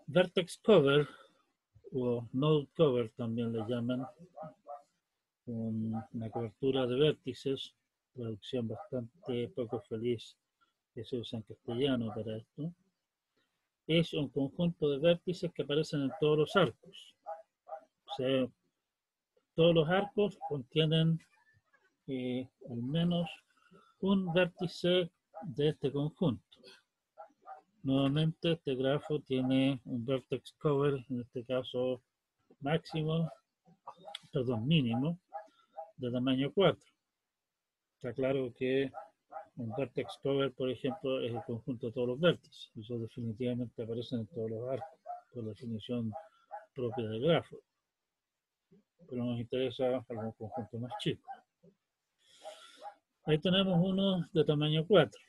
Vertex cover, o node cover también le llaman, una cobertura de vértices, traducción bastante poco feliz que se usa en castellano para esto, es un conjunto de vértices que aparecen en todos los arcos. O sea, todos los arcos contienen al menos un vértice de este conjunto. Nuevamente, este grafo tiene un vertex cover, en este caso mínimo, de tamaño 4. Está claro que un vertex cover, por ejemplo, es el conjunto de todos los vértices. Eso definitivamente aparece en todos los arcos, por definición propia del grafo. Pero nos interesa algún conjunto más chico. Ahí tenemos uno de tamaño 4.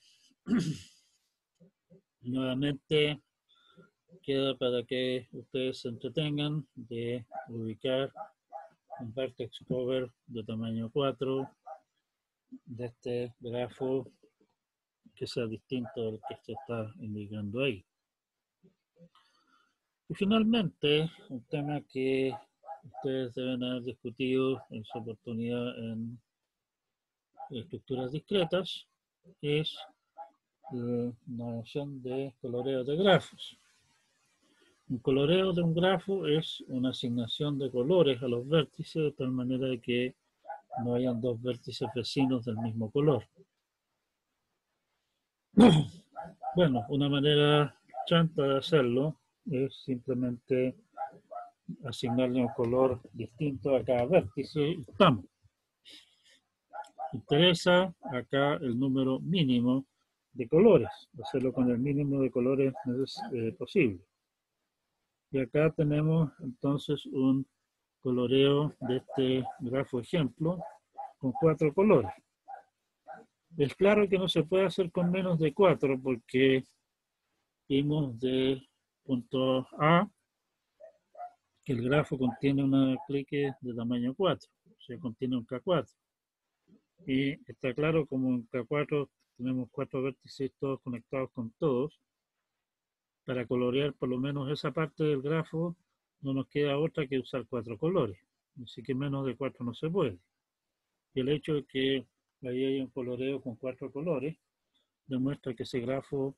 Nuevamente queda para que ustedes se entretengan de ubicar un vertex cover de tamaño 4 de este grafo que sea distinto del que se está indicando ahí. Y finalmente, un tema que ustedes deben haber discutido en su oportunidad en estructuras discretas es la noción de coloreo de grafos. Un coloreo de un grafo es una asignación de colores a los vértices de tal manera de que no hayan dos vértices vecinos del mismo color. Bueno, una manera chanta de hacerlo es simplemente asignarle un color distinto a cada vértice y estamos. Interesa acá el número mínimo de colores, hacerlo con el mínimo de colores posible. Y acá tenemos entonces un coloreo de este grafo ejemplo con 4 colores. Es claro que no se puede hacer con menos de 4 porque vimos de punto A que el grafo contiene una clique de tamaño 4, o sea, contiene un K4. Y está claro como en K4 tenemos 4 vértices todos conectados con todos. Para colorear por lo menos esa parte del grafo no nos queda otra que usar 4 colores. Así que menos de 4 no se puede. Y el hecho de que ahí hay un coloreo con 4 colores demuestra que ese grafo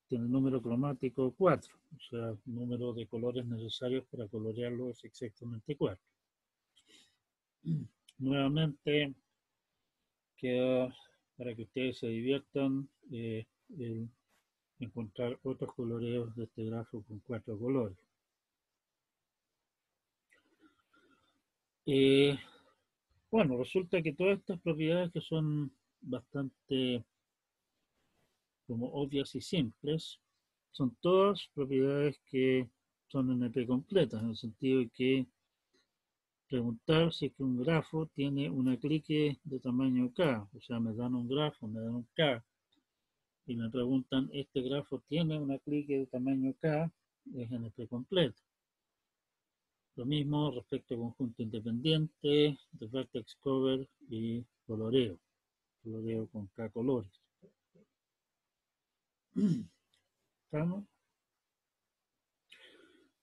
tiene el número cromático 4, o sea, el número de colores necesarios para colorearlo es exactamente 4. Nuevamente, queda para que ustedes se diviertan encontrar otros coloreos de este grafo con 4 colores. Bueno, resulta que todas estas propiedades que son bastante como obvias y simples, son todas propiedades que son NP completas, en el sentido de que preguntar si es que un grafo tiene una clique de tamaño K, o sea, me dan un grafo, me dan un K, y me preguntan, ¿este grafo tiene una clique de tamaño K? Es NP completo. Lo mismo respecto a conjunto independiente, de vertex cover y coloreo con K colores. ¿Estamos?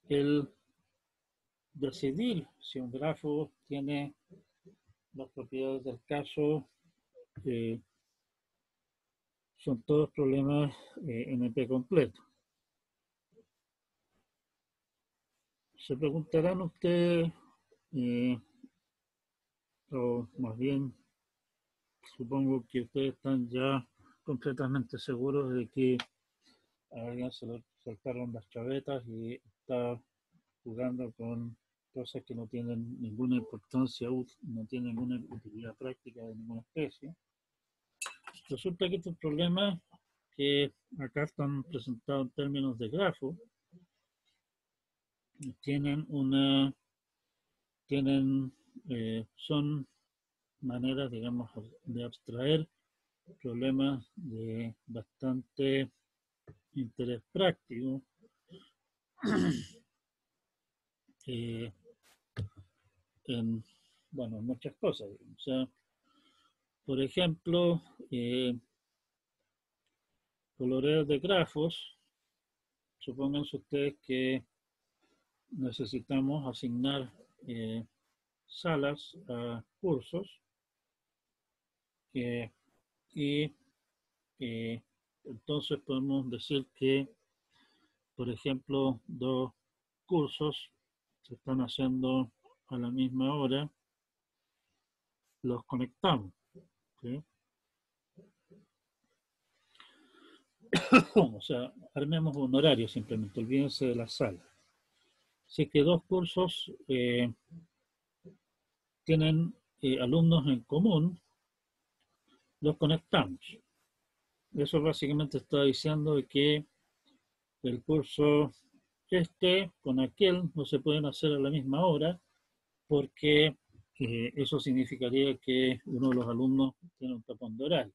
El decidir si un grafo tiene las propiedades del caso son todos problemas NP completo. Se preguntarán ustedes, o más bien supongo que ustedes están ya completamente seguros de que a alguien se le saltaron las chavetas y está jugando con cosas que no tienen ninguna importancia, no tienen ninguna utilidad práctica de ninguna especie. Resulta que estos problemas que acá están presentados en términos de grafo son maneras, digamos, de abstraer problemas de bastante interés práctico, eh, en, bueno, muchas cosas. O sea, por ejemplo, coloreos de grafos. Supónganse ustedes que necesitamos asignar salas a cursos y entonces podemos decir que, por ejemplo, dos cursos se están haciendo a la misma hora, los conectamos. ¿Sí? O sea, armemos un horario simplemente, olvídense de la sala. Si es que dos cursos tienen alumnos en común, los conectamos. Eso básicamente está diciendo que el curso con aquel no se pueden hacer a la misma hora porque eso significaría que uno de los alumnos tiene un tapón de horario.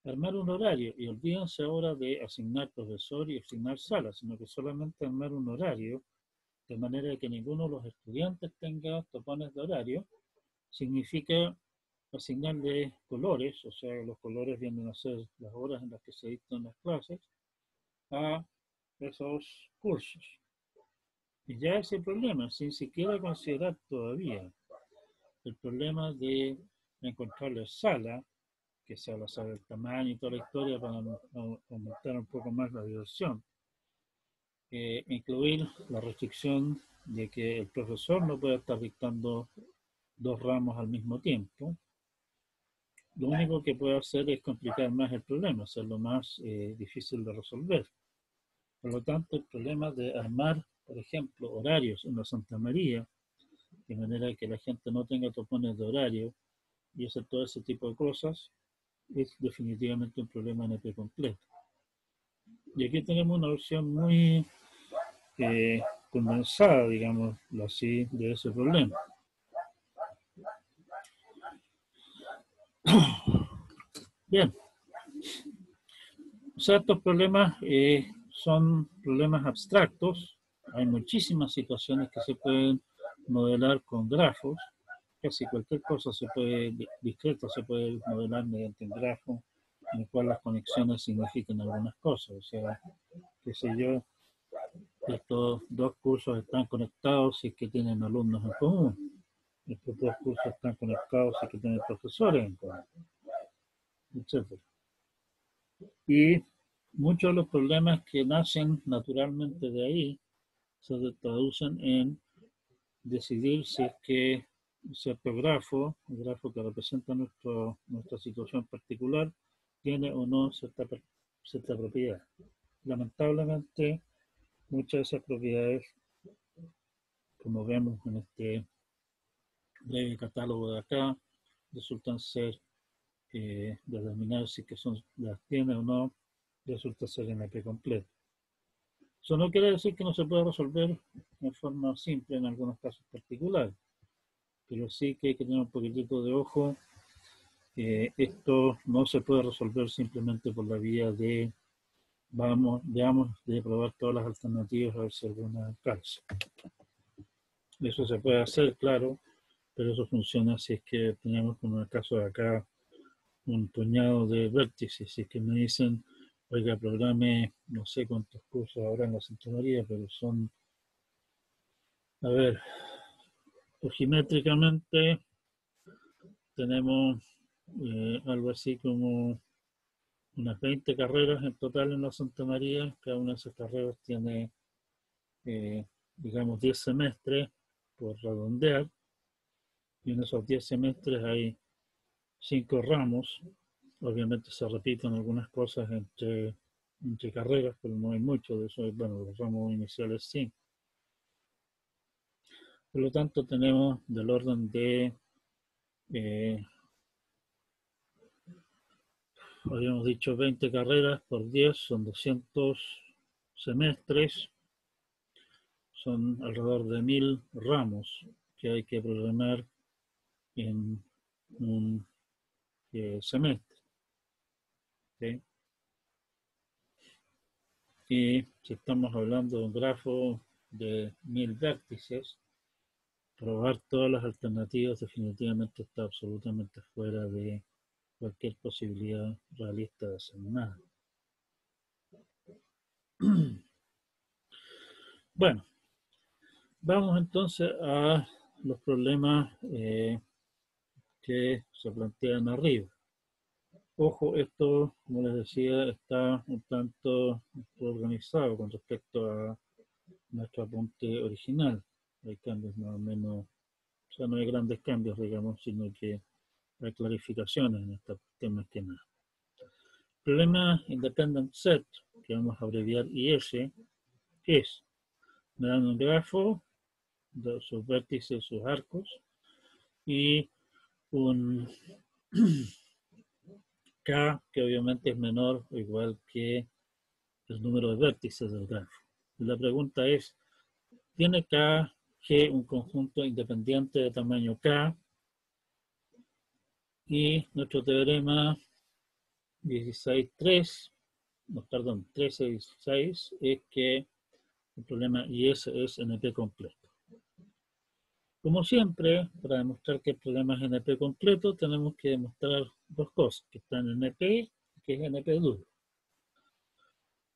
Armar un horario, y olvídense ahora de asignar profesor y asignar salas, sino que solamente armar un horario de manera que ninguno de los estudiantes tenga tapones de horario, significa asignarle colores, o sea, los colores vienen a ser las horas en las que se dictan las clases, a esos cursos. Y ya ese problema, sin siquiera considerar todavía el problema de encontrarle sala, que sea la sala del tamaño y toda la historia para aumentar un poco más la diversión, incluir la restricción de que el profesor no pueda estar dictando dos ramos al mismo tiempo, lo único que puede hacer es complicar más el problema, hacerlo más difícil de resolver. Por lo tanto, el problema de armar, por ejemplo, horarios en la Santa María, de manera que la gente no tenga topones de horario y hacer todo ese tipo de cosas, es definitivamente un problema NP completo. Y aquí tenemos una versión muy condensada, digamos así, de ese problema. Bien, o sea, estos problemas son problemas abstractos. Hay muchísimas situaciones que se pueden modelar con grafos. Casi cualquier cosa se puede, discreta, se puede modelar mediante un grafo en el cual las conexiones significan algunas cosas. O sea, qué sé yo, estos dos cursos están conectados si es que tienen alumnos en común. Estos dos cursos están conectados si es que tienen profesores en común, etc. Y muchos de los problemas que nacen naturalmente de ahí se traducen en decidir si es que cierto grafo, el grafo que representa nuestra situación particular, tiene o no cierta propiedad. Lamentablemente, muchas de esas propiedades, como vemos en este breve catálogo de acá, resultan ser determinar si que las tiene o no, resulta ser NP completo. Eso no quiere decir que no se pueda resolver de forma simple en algunos casos particulares, pero sí que hay que tener un poquitito de ojo. Esto no se puede resolver simplemente por la vía de veamos de probar todas las alternativas a ver si alguna calza. Eso se puede hacer, claro, pero eso funciona si es que tenemos, como en el caso de acá, un puñado de vértices. Si es que me dicen, oiga, programe no sé cuántos cursos habrá en la centenaria, pero son, a ver, ojimétricamente tenemos algo así como unas 20 carreras en total en la Santa María. Cada una de esas carreras tiene, digamos, 10 semestres, por redondear, y en esos 10 semestres hay 5 ramos. Obviamente se repiten algunas cosas entre carreras, pero no hay mucho de eso. Bueno, los ramos iniciales sí. Por lo tanto, tenemos del orden de, habíamos dicho 20 carreras por 10, son 200 semestres, son alrededor de 1000 ramos que hay que programar en un semestre. ¿Sí? Y si estamos hablando de un grafo de 1000 vértices, probar todas las alternativas definitivamente está absolutamente fuera de cualquier posibilidad realista de hacer nada. Bueno, vamos entonces a los problemas que se plantean arriba. Ojo, esto, como les decía, está un tanto organizado con respecto a nuestro apunte original. Hay cambios más o menos, o sea, no hay grandes cambios, digamos, sino que hay clarificaciones en este tema que nada. Problema Independent Set, que vamos a abreviar IS, es, me dan un grafo de sus vértices, sus arcos, y un K que obviamente es menor o igual que el número de vértices del grafo. Y la pregunta es, ¿tiene K G un conjunto independiente de tamaño K? Y nuestro teorema 16.3, no, perdón, 13.16 es que el problema IS es NP completo. Como siempre, para demostrar que el problema es NP completo, tenemos que demostrar dos cosas, que está en NP y que es NP duro.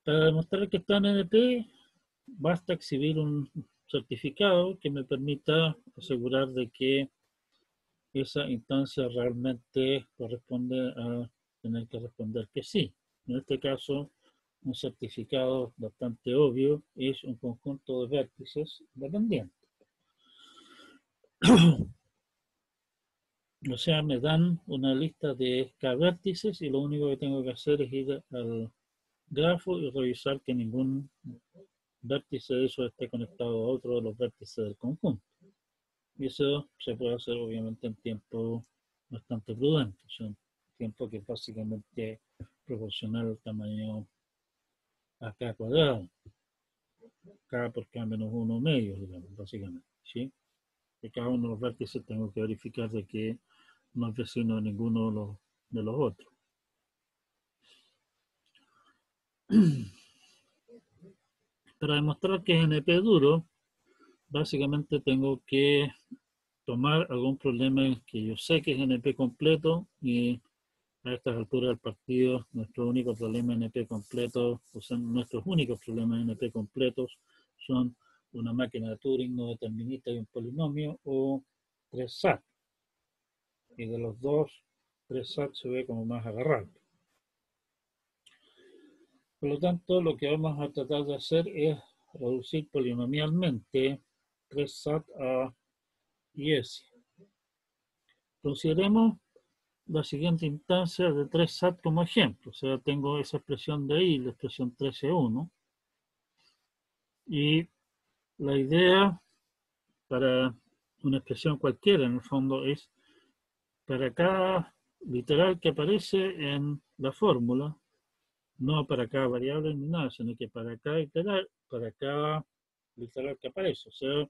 Para demostrar que está en NP, basta exhibir un certificado que me permita asegurar de que esa instancia realmente corresponde a tener que responder que sí. En este caso, un certificado bastante obvio es un conjunto de vértices independientes. O sea, me dan una lista de K vértices y lo único que tengo que hacer es ir al grafo y revisar que ningún vértice de eso esté conectado a otro de los vértices del conjunto. Y eso se puede hacer obviamente en tiempo bastante prudente, o sea, un tiempo que es básicamente proporcional al tamaño a K cuadrado, K por K menos 1 medio, digamos, básicamente, ¿sí? De cada uno de los vértices tengo que verificar de que no es vecino de ninguno de los otros. Para demostrar que es NP duro, básicamente tengo que tomar algún problema que yo sé que es NP completo y a estas alturas del partido nuestro único problema NP completo, o sea, nuestros únicos problemas NP completos son una máquina de Turing no determinista y un polinomio o 3 SAT. Y de los dos, 3 SAT se ve como más agarrable. Por lo tanto, lo que vamos a tratar de hacer es reducir polinomialmente 3 SAT a IS. Consideremos la siguiente instancia de 3 SAT como ejemplo. O sea, tengo esa expresión de ahí, la expresión 13.1. Y la idea para una expresión cualquiera, en el fondo, es para cada literal que aparece en la fórmula, no para cada variable ni nada, sino que para cada literal que aparece. O sea,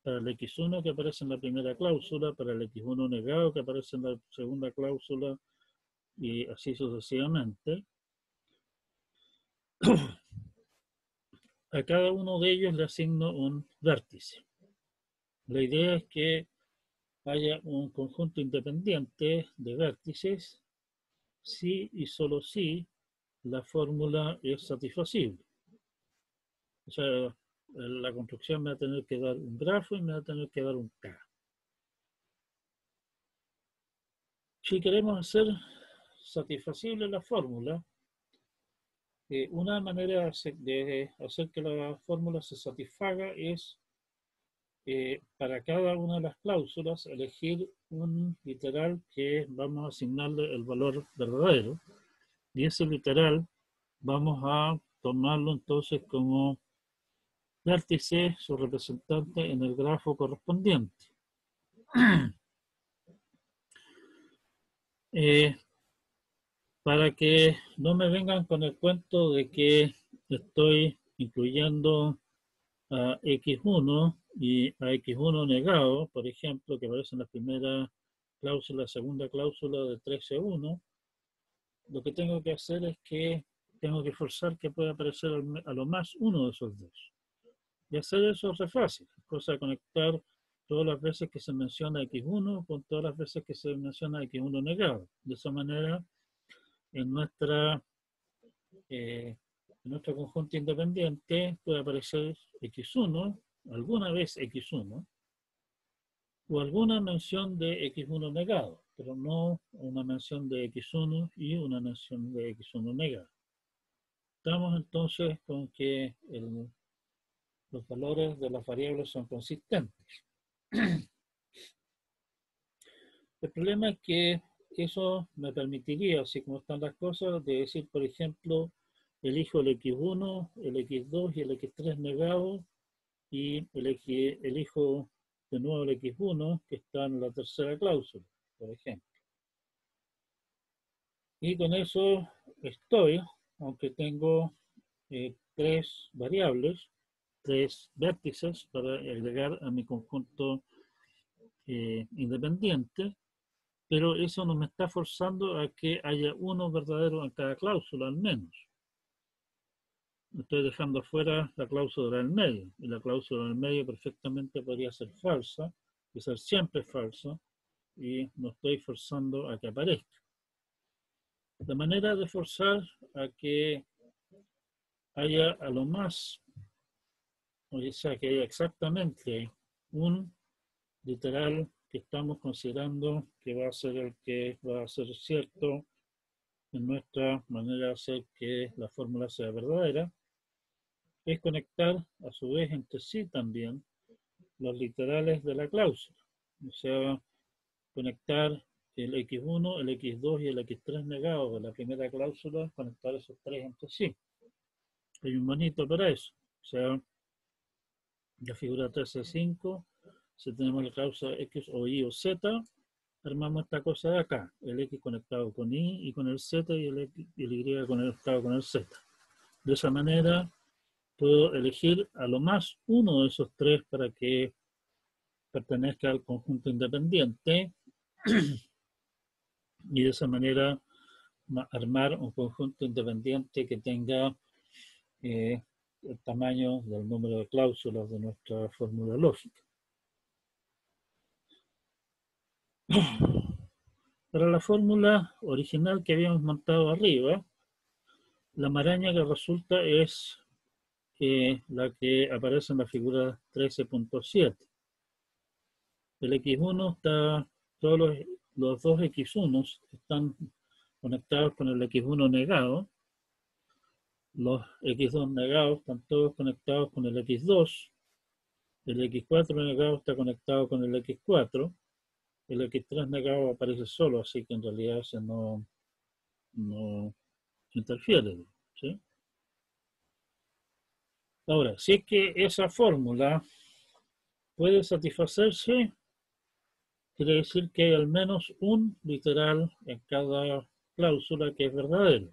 para el X1 que aparece en la primera cláusula, para el X1 negado que aparece en la segunda cláusula, y así sucesivamente. A cada uno de ellos le asigno un vértice. La idea es que haya un conjunto independiente de vértices si y solo si la fórmula es satisfacible. O sea, la construcción me va a tener que dar un grafo y me va a tener que dar un K. Si queremos hacer satisfacible la fórmula, una manera de hacer que la fórmula se satisfaga es para cada una de las cláusulas elegir un literal que vamos a asignarle el valor verdadero y ese literal vamos a tomarlo entonces como vértice, su representante en el grafo correspondiente. Para que no me vengan con el cuento de que estoy incluyendo a X1 y a X1 negado, por ejemplo, que aparece en la primera cláusula, segunda cláusula de 13.1, lo que tengo que hacer es que tengo que forzar que pueda aparecer a lo más uno de esos dos. Y hacer eso es fácil, cosa de conectar todas las veces que se menciona X1 con todas las veces que se menciona X1 negado. De esa manera, en nuestro conjunto independiente puede aparecer X1, alguna vez X1, o alguna mención de X1 negado, pero no una mención de X1 y una mención de X1 negado. Estamos entonces con que los valores de las variables son consistentes. El problema es que eso me permitiría, así como están las cosas, de decir, por ejemplo, elijo el X1, el X2 y el X3 negado, y elijo de nuevo el X1, que está en la tercera cláusula, por ejemplo. Y con eso estoy, aunque tengo tres variables, tres vértices para agregar a mi conjunto independiente, pero eso no me está forzando a que haya uno verdadero en cada cláusula al menos. Estoy dejando afuera la cláusula del medio, y la cláusula del medio perfectamente podría ser falsa, y ser siempre falsa, y no estoy forzando a que aparezca. La manera de forzar a que haya a lo más, o sea, que haya exactamente un literal que estamos considerando que va a ser el que va a ser cierto en nuestra manera de hacer que la fórmula sea verdadera, es conectar a su vez entre sí también los literales de la cláusula. O sea, conectar el X1, el X2 y el X3 negado de la primera cláusula, conectar esos tres entre sí. Hay un bonito para eso. O sea, la figura 13.5, si tenemos la cláusula X o Y o Z, armamos esta cosa de acá, el X conectado con Y y con el Z y el Y conectado con el Z. De esa manera puedo elegir a lo más uno de esos tres para que pertenezca al conjunto independiente y de esa manera armar un conjunto independiente que tenga el tamaño del número de cláusulas de nuestra fórmula lógica. Para la fórmula original que habíamos montado arriba, la maraña que resulta es la que aparece en la figura 13.7. El X1 está, todos los dos X1 están conectados con el X1 negado. Los X2 negados están todos conectados con el X2. El X4 negado está conectado con el X4. El X3 negado aparece solo, así que en realidad ese no interfiere, ¿sí? Ahora, si es que esa fórmula puede satisfacerse, quiere decir que hay al menos un literal en cada cláusula que es verdadero.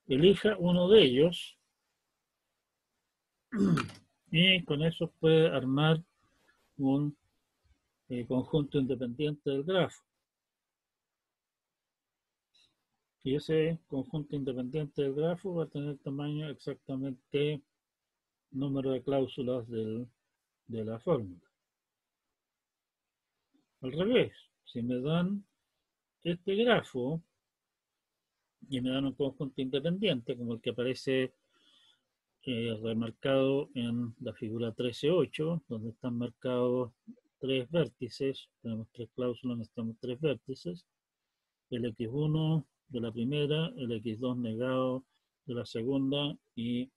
Elija uno de ellos y con eso puede armar un conjunto independiente del grafo. Y ese conjunto independiente del grafo va a tener tamaño exactamente número de cláusulas de la fórmula. Al revés, si me dan este grafo y me dan un conjunto independiente como el que aparece remarcado en la figura 13.8, donde están marcados tres vértices, tenemos tres cláusulas, necesitamos tres vértices, el X1 de la primera, el X2 negado de la segunda y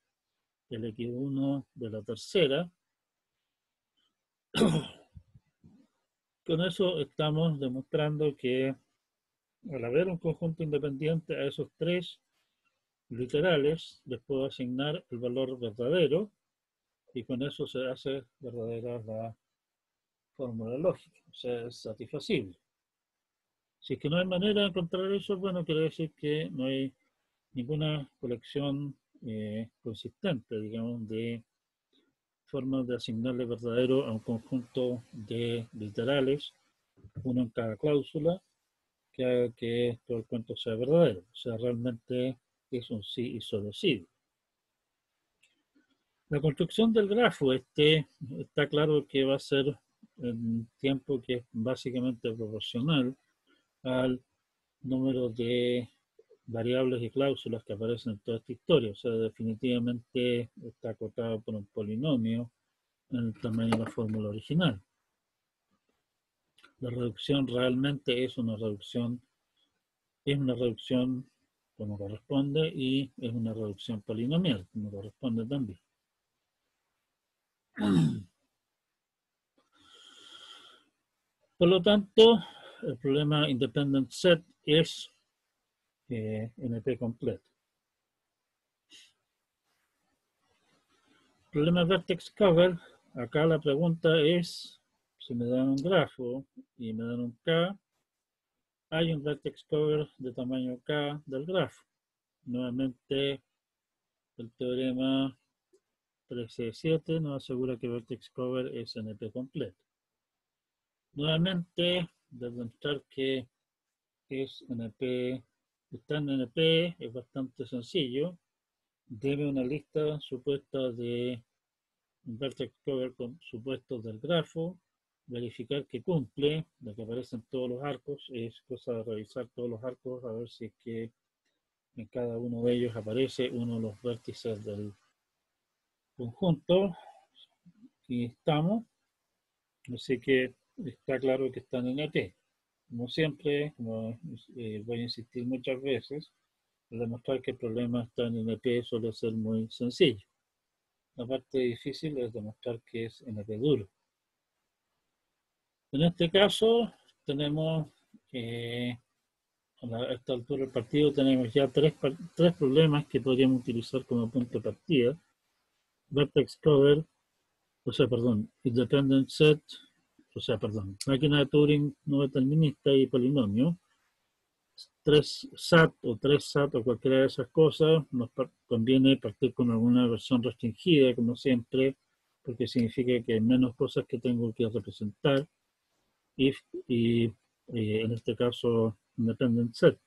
el X1 de la tercera. Con eso estamos demostrando que al haber un conjunto independiente a esos tres literales, les puedo asignar el valor verdadero y con eso se hace verdadera la fórmula lógica, o sea, es satisfacible. Si es que no hay manera de encontrar eso, bueno, quiere decir que no hay ninguna colección consistente, digamos, de formas de asignarle verdadero a un conjunto de literales uno en cada cláusula, que haga que todo el cuento sea verdadero. O sea, realmente es un sí y solo sí. La construcción del grafo está claro que va a ser en tiempo que es básicamente proporcional al número de variables y cláusulas que aparecen en toda esta historia. O sea, definitivamente está acotado por un polinomio en el tamaño de la fórmula original. La reducción realmente es una reducción como corresponde y es una reducción polinomial como corresponde también. Por lo tanto, el problema independent set es NP completo. Problema vertex cover, acá la pregunta es, si me dan un grafo y me dan un K, hay un vertex cover de tamaño K del grafo. Nuevamente, el teorema 3C7 nos asegura que vertex cover es NP completo. Nuevamente, demostrar que es NP, está en NP es bastante sencillo. Debe una lista supuesta de un vertex cover con supuestos del grafo, verificar que cumple, de que aparecen todos los arcos, es cosa de revisar todos los arcos a ver si es que en cada uno de ellos aparece uno de los vértices del conjunto. Y estamos, así que está claro que están en NP. Como siempre, como voy a insistir muchas veces, demostrar que el problema está en NP suele ser muy sencillo. La parte difícil es demostrar que es NP duro. En este caso, tenemos, a esta altura del partido, tenemos ya tres problemas que podríamos utilizar como punto de partida. Vertex cover, independent set, máquina de Turing no determinista y polinomio. 3 SAT o 3 SAT o cualquiera de esas cosas, nos conviene partir con alguna versión restringida, como siempre, porque significa que hay menos cosas que tengo que representar y en este caso independent set.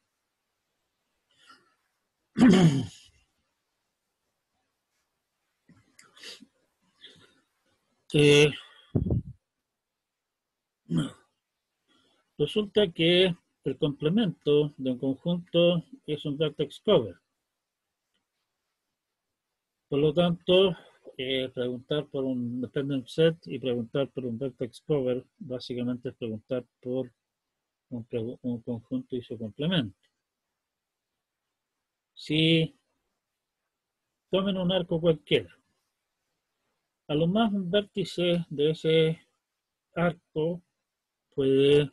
Resulta que el complemento de un conjunto es un vertex cover. Por lo tanto, preguntar por un independent set y preguntar por un vertex cover básicamente es preguntar por un conjunto y su complemento. Si tomen un arco cualquiera, a lo más un vértice de ese arco puede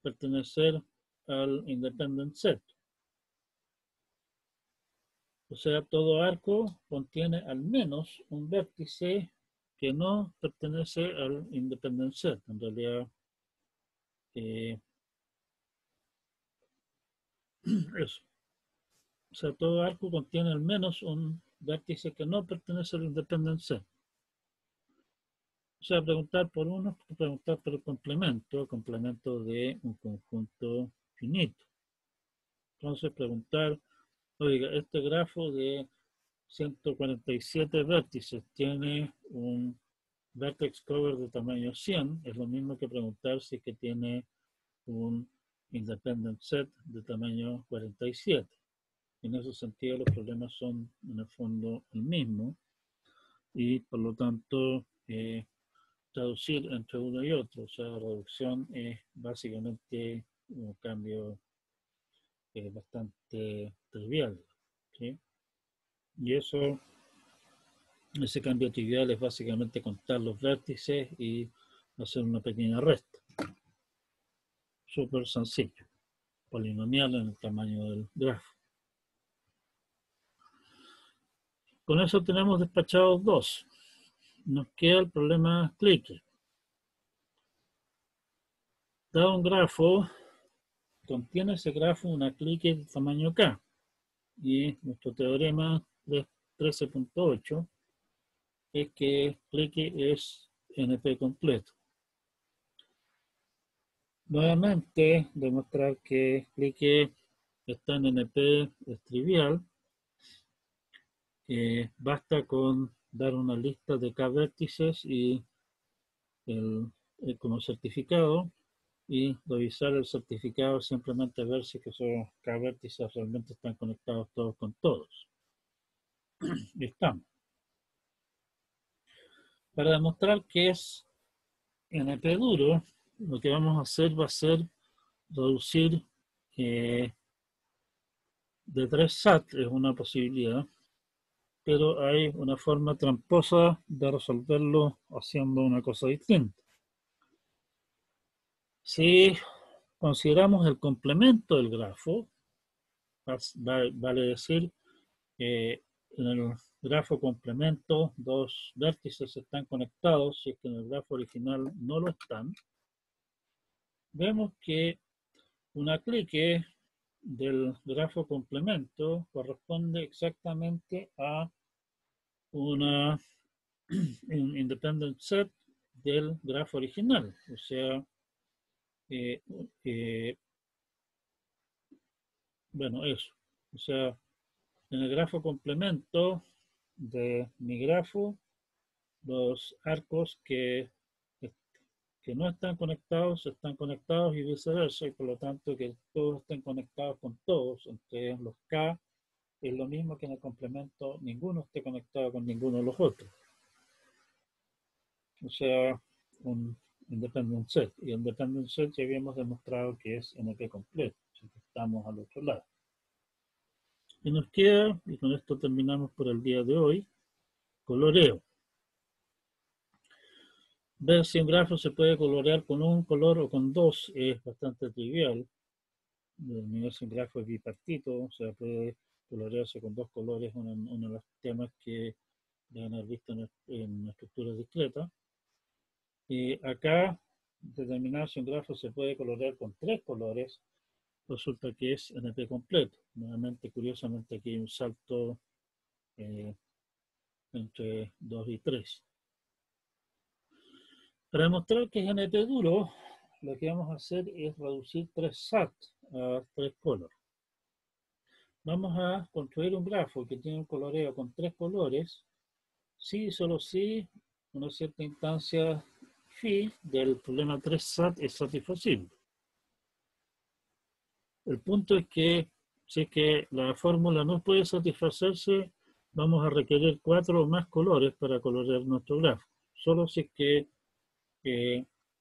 pertenecer al independent set. O sea, todo arco contiene al menos un vértice que no pertenece al independent set. En realidad, eso. O sea, todo arco contiene al menos un vértice que no pertenece al independent set. O sea, preguntar por uno, preguntar por el complemento de un conjunto finito. Entonces, preguntar, oiga, este grafo de 147 vértices tiene un vertex cover de tamaño 100, es lo mismo que preguntar si es que tiene un independent set de tamaño 47. En ese sentido, los problemas son en el fondo el mismo y por lo tanto traducir entre uno y otro. O sea, la reducción es básicamente un cambio bastante trivial. ¿Sí? Y ese cambio trivial es básicamente contar los vértices y hacer una pequeña resta. Súper sencillo. Polinomial en el tamaño del grafo. Con eso tenemos despachados dos. Nos queda el problema clique. Dado un grafo, contiene ese grafo una clique de tamaño K. Y nuestro teorema de 13.8 es que clique es NP completo. Nuevamente, demostrar que clique está en NP es trivial. Basta con dar una lista de K vértices y como certificado y revisar el certificado, simplemente ver si que esos K vértices realmente están conectados todos con todos. Y estamos. Para demostrar que es NP duro, lo que vamos a hacer va a ser reducir de 3 SAT, es una posibilidad, pero hay una forma tramposa de resolverlo haciendo una cosa distinta. Si consideramos el complemento del grafo, vale decir que en el grafo complemento dos vértices están conectados, si es que en el grafo original no lo están, vemos que una clique del grafo complemento corresponde exactamente a una independent set del grafo original, o sea, eh, eh, bueno, eso, o sea, en el grafo complemento de mi grafo, los arcos que no están conectados y viceversa, y por lo tanto que todos estén conectados con todos, entre los K, es lo mismo que en el complemento ninguno esté conectado con ninguno de los otros. O sea, un independent set. Y el independent set ya habíamos demostrado que es NP completo, así que estamos al otro lado. Y nos queda, y con esto terminamos por el día de hoy, coloreo. Ver si un grafo se puede colorear con un color o con dos es bastante trivial. El universo en grafo es bipartito, o sea, puede colorearse con dos colores, uno de los temas que deben haber visto en estructuras discretas. Y acá, determinar si un grafo se puede colorear con tres colores, resulta que es NP completo. Nuevamente, curiosamente, aquí hay un salto entre 2 y 3. Para demostrar que es NP duro, lo que vamos a hacer es reducir 3 SAT a 3 color. Vamos a construir un grafo que tiene un coloreo con 3 colores, si solo si una cierta instancia phi del problema 3 SAT es satisfacible. El punto es que si es que la fórmula no puede satisfacerse, vamos a requerir 4 o más colores para colorear nuestro grafo. Solo si es que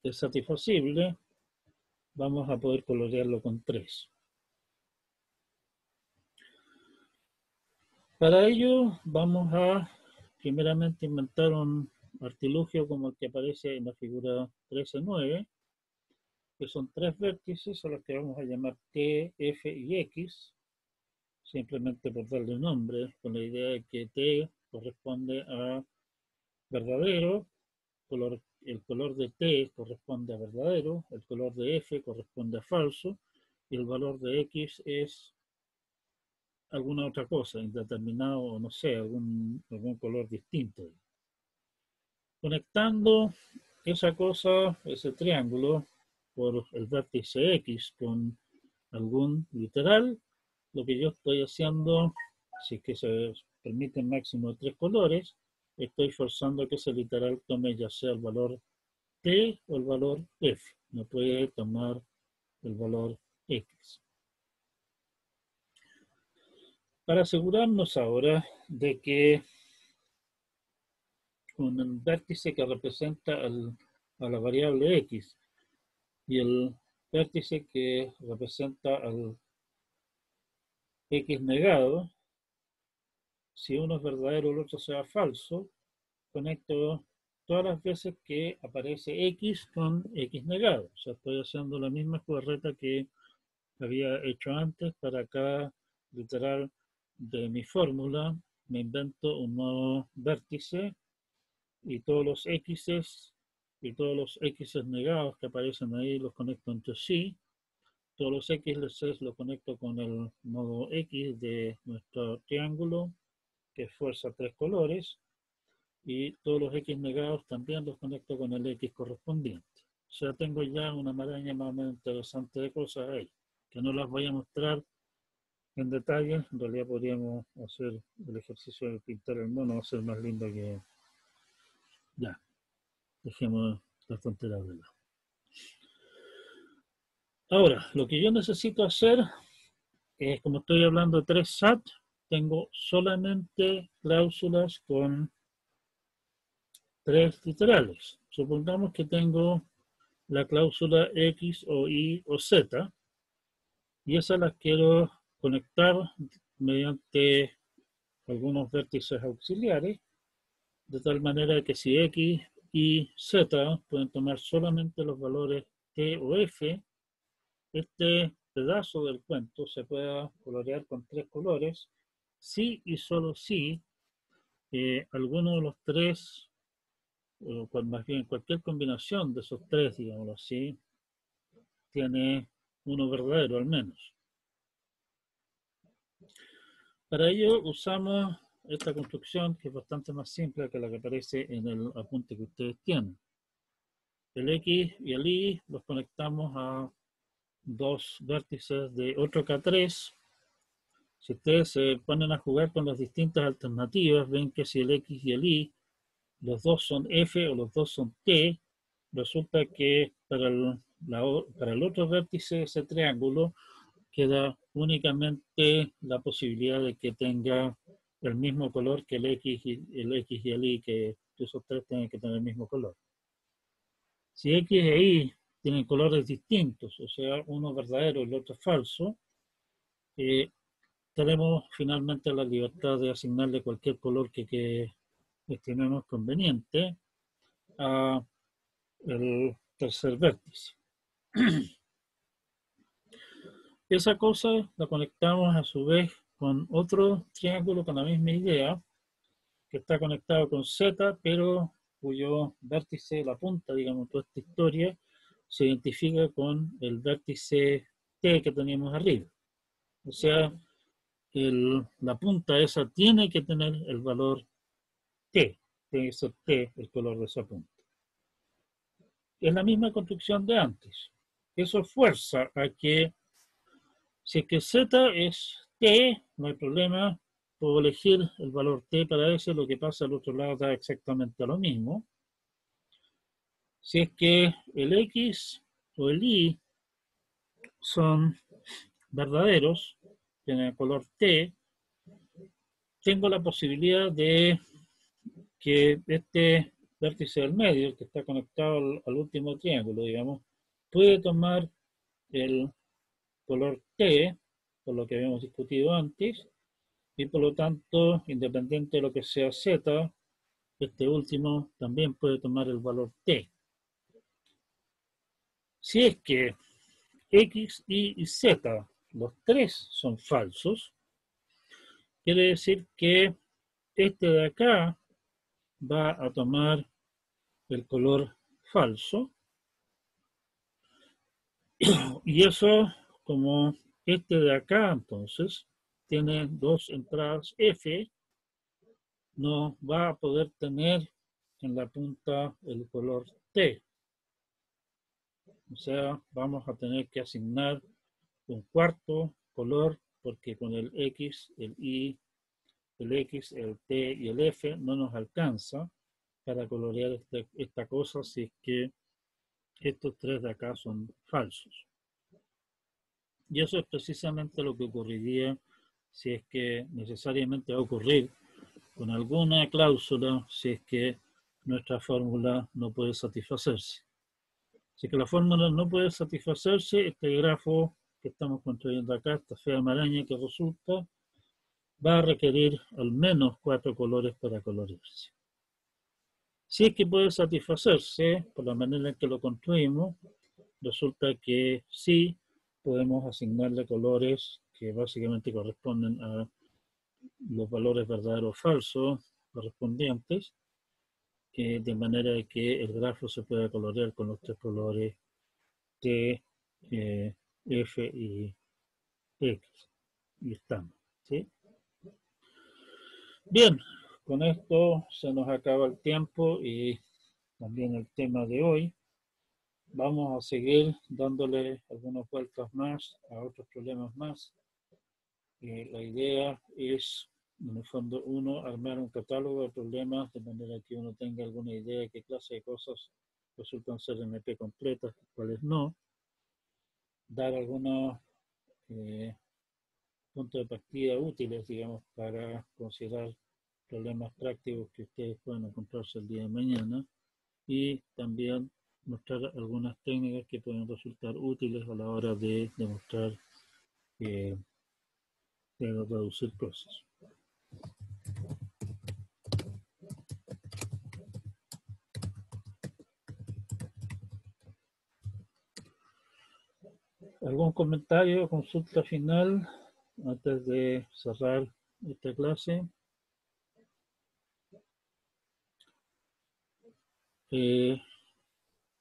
es satisfacible, vamos a poder colorearlo con 3. Para ello vamos a primeramente inventar un artilugio como el que aparece en la figura 13.9, que son 3 vértices a los que vamos a llamar T, F y X, simplemente por darle nombre, con la idea de que T corresponde a verdadero, el color de T corresponde a verdadero, el color de F corresponde a falso, y el valor de X es alguna otra cosa, indeterminado, no sé, algún color distinto. Conectando esa cosa, ese triángulo, por el vértice X con algún literal, lo que yo estoy haciendo, si es que se permite máximo de 3 colores, estoy forzando que ese literal tome ya sea el valor T o el valor F. No puede tomar el valor X. Para asegurarnos ahora de que un vértice que representa a la variable X y el vértice que representa al X negado, si uno es verdadero y el otro sea falso, conecto todas las veces que aparece X con X negado. O sea, estoy haciendo la misma jugarreta que había hecho antes para cada literal de mi fórmula. Me invento un nuevo vértice y todos los X's y todos los X's negados que aparecen ahí los conecto entre sí. Todos los X's los conecto con el nodo X de nuestro triángulo que fuerza 3 colores y todos los X negados también los conecto con el X correspondiente. O sea, tengo ya una maraña más o menos interesante de cosas ahí, que no las voy a mostrar en detalle. En realidad podríamos hacer el ejercicio de pintar el mono, va a ser más lindo que... Ya, dejemos las tonteras de lado. Ahora, lo que yo necesito hacer es, como estoy hablando de 3 SAT, tengo solamente cláusulas con 3 literales. Supongamos que tengo la cláusula X o Y o Z, y esas las quiero conectar mediante algunos vértices auxiliares, de tal manera que si X y Z pueden tomar solamente los valores T o F, este pedazo del cuento se pueda colorear con 3 colores, si y solo si alguno de los 3, o más bien cualquier combinación de esos 3, digámoslo así, tiene uno verdadero al menos. Para ello usamos esta construcción, que es bastante más simple que la que aparece en el apunte que ustedes tienen. El X y el Y los conectamos a 2 vértices de otro K3. Si ustedes se ponen a jugar con las distintas alternativas, ven que si el X y el Y, los dos son F o los dos son T, resulta que para el otro vértice de ese triángulo queda únicamente la posibilidad de que tenga el mismo color que el X y el Y, que esos 3 tienen que tener el mismo color. Si X e Y tienen colores distintos, o sea, uno verdadero y el otro falso, tenemos finalmente la libertad de asignarle cualquier color que estimemos conveniente a el tercer vértice. Esa cosa la conectamos a su vez con otro triángulo con la misma idea, que está conectado con Z, pero cuyo vértice, la punta, digamos, toda esta historia, se identifica con el vértice T que teníamos arriba. O sea, la punta esa tiene que tener el valor T, tiene que ser T el color de esa punta. Es la misma construcción de antes. Eso fuerza a que, si es que Z es T, no hay problema, puedo elegir el valor T para ese, lo que pasa al otro lado da exactamente lo mismo. Si es que el X o el Y son verdaderos, tienen el color T, tengo la posibilidad de que este vértice del medio, que está conectado al último triángulo, digamos, puede tomar el color T, por lo que habíamos discutido antes, y por lo tanto, independiente de lo que sea Z, este último también puede tomar el valor T. Si es que X, Y y Z, los 3 son falsos, quiere decir que este de acá va a tomar el color falso, y eso, como este de acá entonces tiene 2 entradas F, no va a poder tener en la punta el color T. O sea, vamos a tener que asignar un cuarto color, porque con el X, el Y, el X, el T y el F no nos alcanza para colorear esta cosa si es que estos 3 de acá son falsos. Y eso es precisamente lo que ocurriría si es que necesariamente va a ocurrir con alguna cláusula si es que nuestra fórmula no puede satisfacerse. Si es que la fórmula no puede satisfacerse, este grafo que estamos construyendo acá, esta fea maraña que resulta, va a requerir al menos 4 colores para colorearse. Si es que puede satisfacerse, por la manera en que lo construimos, resulta que sí podemos asignarle colores que básicamente corresponden a los valores verdaderos o falsos correspondientes, de manera que el grafo se pueda colorear con los 3 colores T, F y X. Y estamos, ¿sí? Bien, con esto se nos acaba el tiempo y también el tema de hoy. vamos a seguir dándole algunas vueltas más a otros problemas más. La idea es, en el fondo, uno, armar un catálogo de problemas de manera que uno tenga alguna idea de qué clase de cosas resultan ser MP completas, cuáles no. Dar algunos puntos de partida útiles, digamos, para considerar problemas prácticos que ustedes puedan encontrarse el día de mañana y también mostrar algunas técnicas que pueden resultar útiles a la hora de demostrar de reducir cosas. ¿Algún comentario o consulta final antes de cerrar esta clase?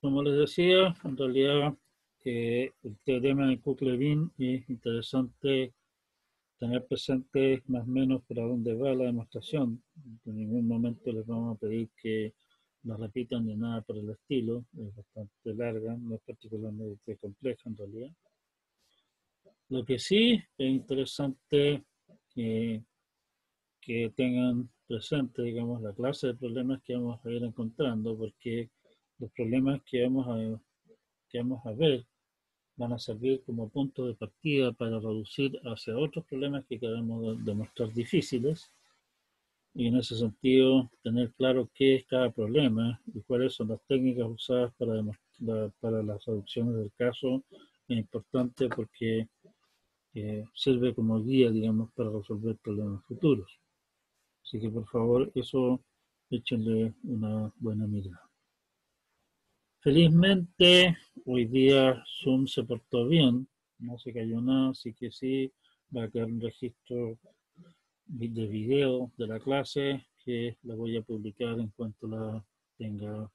Como les decía, en realidad el teorema de Cook-Levin es interesante tener presente más o menos por dónde va la demostración. En ningún momento les vamos a pedir que la repitan ni nada por el estilo. Es bastante larga, no es particularmente compleja en realidad. Lo que sí es interesante que tengan presente, digamos, la clase de problemas que vamos a ir encontrando, porque los problemas que vamos a ver van a servir como punto de partida para reducir hacia otros problemas que queremos demostrar difíciles. Y en ese sentido, tener claro qué es cada problema y cuáles son las técnicas usadas para las reducciones del caso es importante porque sirve como guía, digamos, para resolver problemas futuros. Así que por favor, eso échenle una buena mirada. Felizmente, hoy día Zoom se portó bien, no se cayó nada, así que sí, va a quedar un registro de video de la clase que la voy a publicar en cuanto la tenga.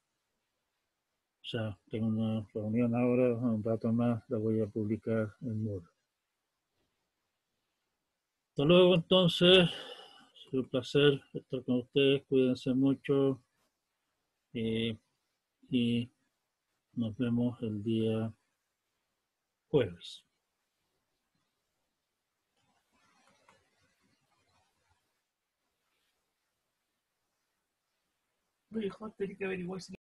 Ya tengo una reunión ahora, un rato más la voy a publicar en Moodle. Hasta luego entonces, es un placer estar con ustedes, cuídense mucho y nos vemos el día jueves. Lo mejor tenés que averiguar si